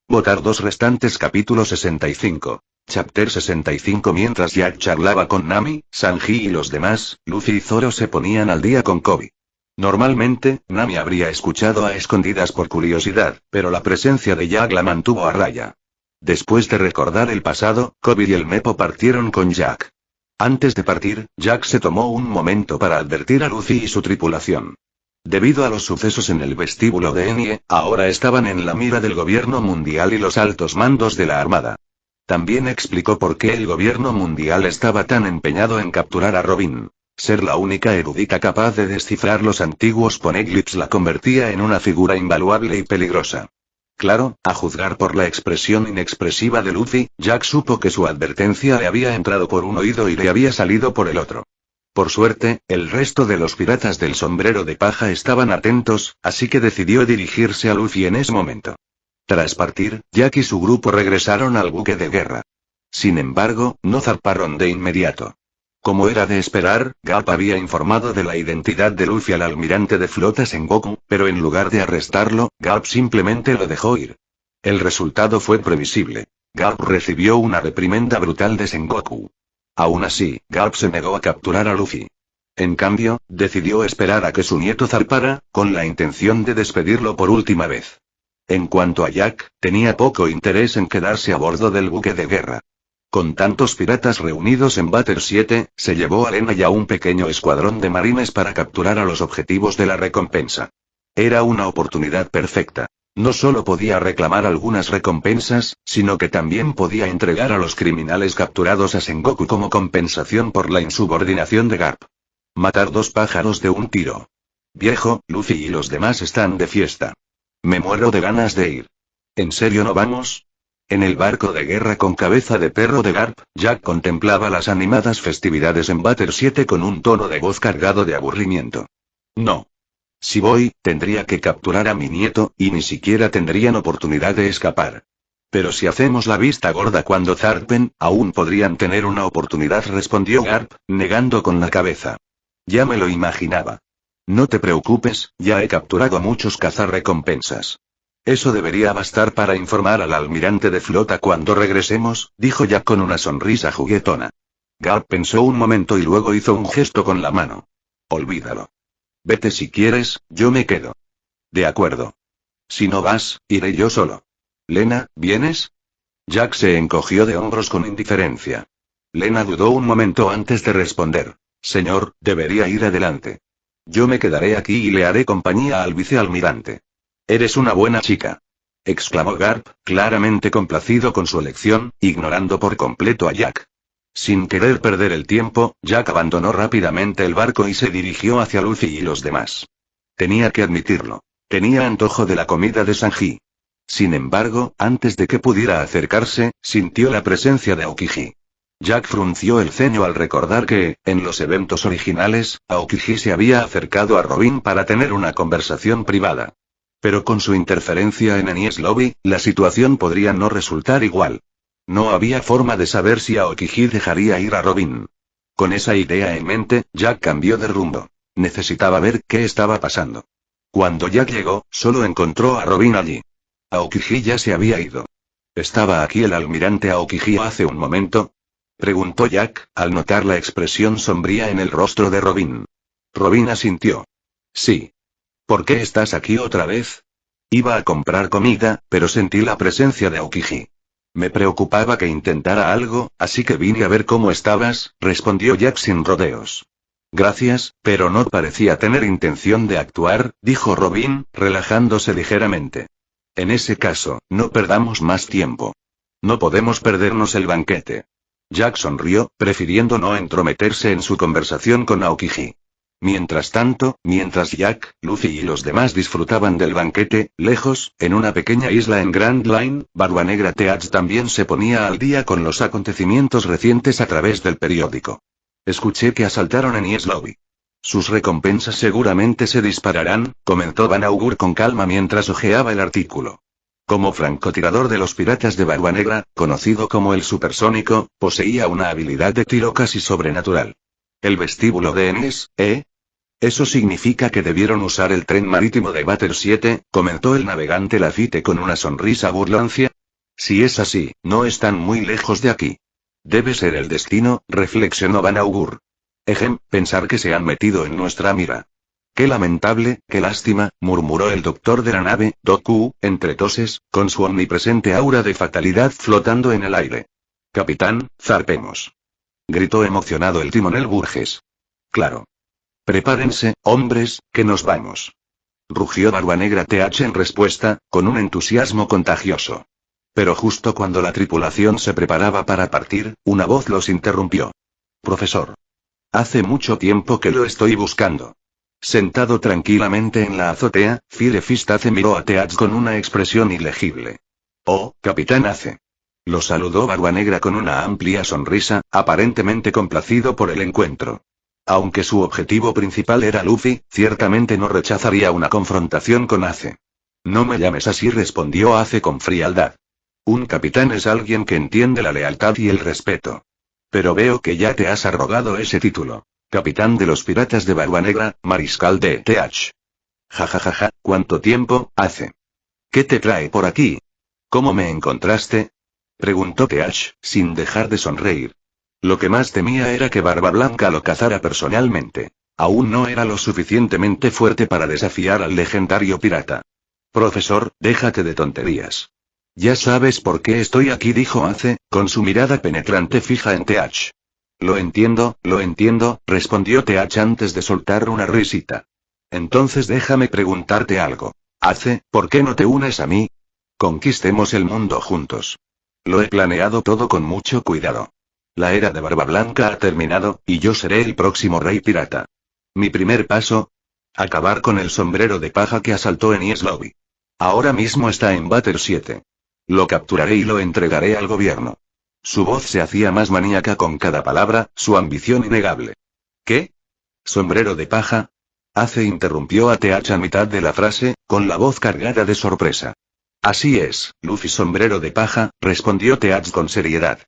Speaker 2: Votar 2 restantes. Capítulo 65. Chapter 65. Mientras Jack charlaba con Nami, Sanji y los demás, Luffy y Zoro se ponían al día con Kobe. Normalmente, Nami habría escuchado a escondidas por curiosidad, pero la presencia de Jack la mantuvo a raya. Después de recordar el pasado, Kobe y el Mepo partieron con Jack. Antes de partir, Jack se tomó un momento para advertir a Luffy y su tripulación. Debido a los sucesos en el vestíbulo de Enie, ahora estaban en la mira del gobierno mundial y los altos mandos de la armada. También explicó por qué el gobierno mundial estaba tan empeñado en capturar a Robin. Ser la única erudita capaz de descifrar los antiguos poneglyphs la convertía en una figura invaluable y peligrosa. Claro, a juzgar por la expresión inexpresiva de Luffy, Jack supo que su advertencia le había entrado por un oído y le había salido por el otro. Por suerte, el resto de los piratas del sombrero de paja estaban atentos, así que decidió dirigirse a Luffy en ese momento. Tras partir, Jack y su grupo regresaron al buque de guerra. Sin embargo, no zarparon de inmediato. Como era de esperar, Garp había informado de la identidad de Luffy al almirante de flota Sengoku, pero en lugar de arrestarlo, Garp simplemente lo dejó ir. El resultado fue previsible. Garp recibió una reprimenda brutal de Sengoku. Aún así, Garp se negó a capturar a Luffy. En cambio, decidió esperar a que su nieto zarpara, con la intención de despedirlo por última vez. En cuanto a Jack, tenía poco interés en quedarse a bordo del buque de guerra. Con tantos piratas reunidos en Batter 7, se llevó a Lena y a un pequeño escuadrón de marines para capturar a los objetivos de la recompensa. Era una oportunidad perfecta. No solo podía reclamar algunas recompensas, sino que también podía entregar a los criminales capturados a Sengoku como compensación por la insubordinación de Garp. Matar 2 pájaros de un tiro. Viejo, Luffy y los demás están de fiesta. Me muero de ganas de ir. ¿En serio no vamos? En el barco de guerra con cabeza de perro de Garp, Jack contemplaba las animadas festividades en Batter 7 con un tono de voz cargado de aburrimiento. No. Si voy, tendría que capturar a mi nieto, y ni siquiera tendrían oportunidad de escapar. Pero si hacemos la vista gorda cuando zarpen, aún podrían tener una oportunidad, respondió Garp, negando con la cabeza. Ya me lo imaginaba. No te preocupes, ya he capturado a muchos cazarrecompensas. Eso debería bastar para informar al almirante de flota cuando regresemos, dijo Jack con una sonrisa juguetona. Garp pensó un momento y luego hizo un gesto con la mano. Olvídalo. Vete si quieres, yo me quedo. De acuerdo. Si no vas, iré yo solo. Lena, ¿vienes? Jack se encogió de hombros con indiferencia. Lena dudó un momento antes de responder. Señor, debería ir adelante. Yo me quedaré aquí y le haré compañía al vicealmirante. Eres una buena chica, exclamó Garp, claramente complacido con su elección, ignorando por completo a Jack. Sin querer perder el tiempo, Jack abandonó rápidamente el barco y se dirigió hacia Luffy y los demás. Tenía que admitirlo. Tenía antojo de la comida de Sanji. Sin embargo, antes de que pudiera acercarse, sintió la presencia de Aokiji. Jack frunció el ceño al recordar que, en los eventos originales, Aokiji se había acercado a Robin para tener una conversación privada. Pero con su interferencia en Enies Lobby, la situación podría no resultar igual. No había forma de saber si Aokiji dejaría ir a Robin. Con esa idea en mente, Jack cambió de rumbo. Necesitaba ver qué estaba pasando. Cuando Jack llegó, solo encontró a Robin allí. Aokiji ya se había ido. ¿Estaba aquí el almirante Aokiji hace un momento?, preguntó Jack, al notar la expresión sombría en el rostro de Robin. Robin asintió. Sí. ¿Por qué estás aquí otra vez? Iba a comprar comida, pero sentí la presencia de Aokiji. Me preocupaba que intentara algo, así que vine a ver cómo estabas, respondió Jack sin rodeos. Gracias, pero no parecía tener intención de actuar, dijo Robin, relajándose ligeramente. En ese caso, no perdamos más tiempo. No podemos perdernos el banquete. Jack sonrió, prefiriendo no entrometerse en su conversación con Aokiji. Mientras tanto, mientras Jack, Luffy y los demás disfrutaban del banquete, lejos, en una pequeña isla en Grand Line, Barbanegra Teach también se ponía al día con los acontecimientos recientes a través del periódico. Escuché que asaltaron en Enies Lobby. Sus recompensas seguramente se dispararán, comentó Van Augur con calma mientras hojeaba el artículo. Como francotirador de los piratas de Barba Negra, conocido como el Supersónico, poseía una habilidad de tiro casi sobrenatural. El vestíbulo de Enies, ¿eh? Eso significa que debieron usar el tren marítimo de Bater 7, comentó el navegante Lafitte con una sonrisa burlancia. Si es así, no están muy lejos de aquí. Debe ser el destino, reflexionó Van Augur. Pensar que se han metido en nuestra mira. Qué lamentable, qué lástima, murmuró el doctor de la nave, Doku, entre toses, con su omnipresente aura de fatalidad flotando en el aire. Capitán, zarpemos. Gritó emocionado el timonel Burgess. Claro. Prepárense, hombres, que nos vamos. Rugió Barbanegra TH en respuesta, con un entusiasmo contagioso. Pero justo cuando la tripulación se preparaba para partir, una voz los interrumpió. Profesor. Hace mucho tiempo que lo estoy buscando. Sentado tranquilamente en la azotea, Firefist Ace miró a Teach con una expresión ilegible. Oh, Capitán Ace. Lo saludó Barbanegra con una amplia sonrisa, aparentemente complacido por el encuentro. Aunque su objetivo principal era Luffy, ciertamente no rechazaría una confrontación con Ace. No me llames así, respondió Ace con frialdad. Un capitán es alguien que entiende la lealtad y el respeto. Pero veo que ya te has arrogado ese título. Capitán de los piratas de Barba Negra, mariscal de Teach. Jajajaja, ¿cuánto tiempo hace? ¿Qué te trae por aquí? ¿Cómo me encontraste? Preguntó Teach, sin dejar de sonreír. Lo que más temía era que Barba Blanca lo cazara personalmente. Aún no era lo suficientemente fuerte para desafiar al legendario pirata. Profesor, déjate de tonterías. Ya sabes por qué estoy aquí, dijo Ace, con su mirada penetrante fija en Teach. Lo entiendo, respondió Teach antes de soltar una risita. Entonces déjame preguntarte algo. Ace, ¿por qué no te unes a mí? Conquistemos el mundo juntos. Lo he planeado todo con mucho cuidado. La era de Barba Blanca ha terminado, y yo seré el próximo rey pirata. Mi primer paso: acabar con el sombrero de paja que asaltó Enies Lobby. Ahora mismo está en Bater 7. Lo capturaré y lo entregaré al gobierno. Su voz se hacía más maníaca con cada palabra, su ambición innegable. ¿Qué? ¿Sombrero de paja? Ace interrumpió a Teach a mitad de la frase, con la voz cargada de sorpresa. Así es, Luffy sombrero de paja, respondió Teach con seriedad.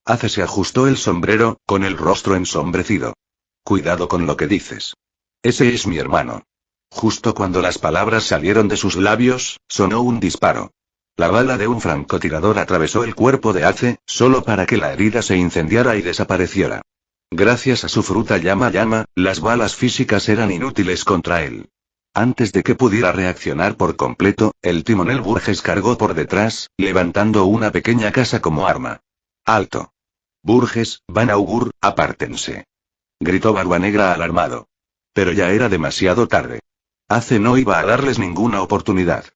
Speaker 2: Ace se ajustó el sombrero, con el rostro ensombrecido. Cuidado con lo que dices. Ese es mi hermano. Justo cuando las palabras salieron de sus labios, sonó un disparo. La bala de un francotirador atravesó el cuerpo de Ace, solo para que la herida se incendiara y desapareciera. Gracias a su fruta llama, las balas físicas eran inútiles contra él. Antes de que pudiera reaccionar por completo, el timonel Burgess cargó por detrás, levantando una pequeña casa como arma. ¡Alto! Burgess, Van Augur, apártense. Gritó Barbanegra alarmado. Pero ya era demasiado tarde. Ace no iba a darles ninguna oportunidad.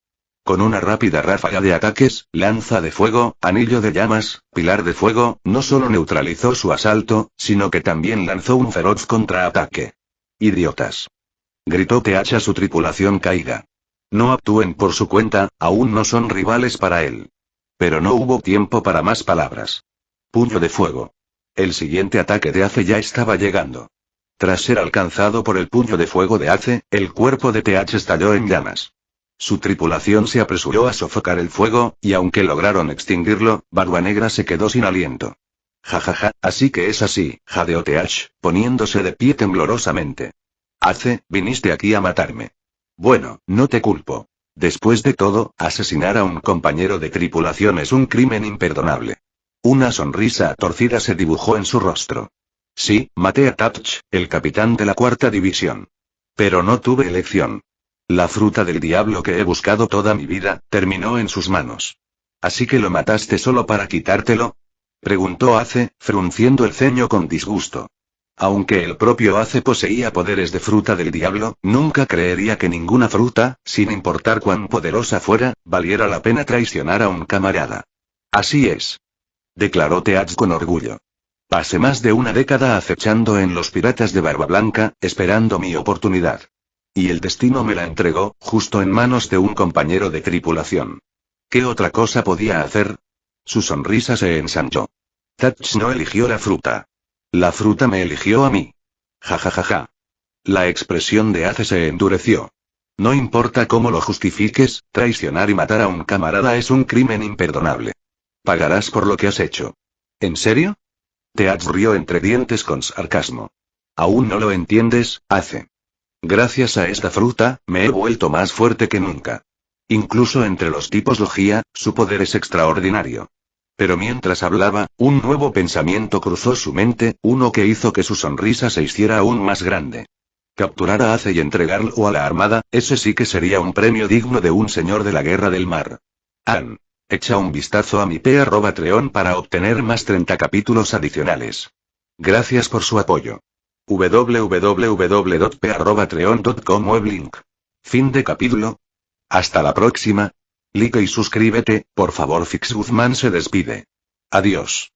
Speaker 2: Con una rápida ráfaga de ataques, lanza de fuego, anillo de llamas, pilar de fuego, no solo neutralizó su asalto, sino que también lanzó un feroz contraataque. ¡Idiotas!, gritó TH a su tripulación caída. No actúen por su cuenta, aún no son rivales para él. Pero no hubo tiempo para más palabras. Puño de fuego. El siguiente ataque de Ace ya estaba llegando. Tras ser alcanzado por el puño de fuego de Ace, el cuerpo de TH estalló en llamas. Su tripulación se apresuró a sofocar el fuego, y aunque lograron extinguirlo, Barbanegra se quedó sin aliento. Jajaja, así que es así, jadeó TH, poniéndose de pie temblorosamente. Ace, viniste aquí a matarme. Bueno, no te culpo. Después de todo, asesinar a un compañero de tripulación es un crimen imperdonable. Una sonrisa torcida se dibujó en su rostro. Sí, maté a Tatch, el capitán de la 4ª división. Pero no tuve elección. La fruta del diablo que he buscado toda mi vida, terminó en sus manos. ¿Así que lo mataste solo para quitártelo?, preguntó Ace, frunciendo el ceño con disgusto. Aunque el propio Ace poseía poderes de fruta del diablo, nunca creería que ninguna fruta, sin importar cuán poderosa fuera, valiera la pena traicionar a un camarada. Así es, declaró Teach con orgullo. Pasé más de una década acechando en los piratas de Barba Blanca, esperando mi oportunidad. Y el destino me la entregó, justo en manos de un compañero de tripulación. ¿Qué otra cosa podía hacer? Su sonrisa se ensanchó. Tatch no eligió la fruta. La fruta me eligió a mí. Ja ja ja ja. La expresión de Ace se endureció. No importa cómo lo justifiques, traicionar y matar a un camarada es un crimen imperdonable. Pagarás por lo que has hecho. ¿En serio? Teach rió entre dientes con sarcasmo. ¿Aún no lo entiendes, Ace? Gracias a esta fruta, me he vuelto más fuerte que nunca. Incluso entre los tipos Logia, su poder es extraordinario. Pero mientras hablaba, un nuevo pensamiento cruzó su mente, uno que hizo que su sonrisa se hiciera aún más grande. Capturar a Ace y entregarlo a la armada, ese sí que sería un premio digno de un señor de la guerra del mar. Echa un vistazo a mi Patreon para obtener más 30 capítulos adicionales. Gracias por su apoyo. www.p@patreon.com web link. Fin de capítulo. Hasta la próxima. Like y suscríbete, por favor. Fix Guzmán se despide. Adiós.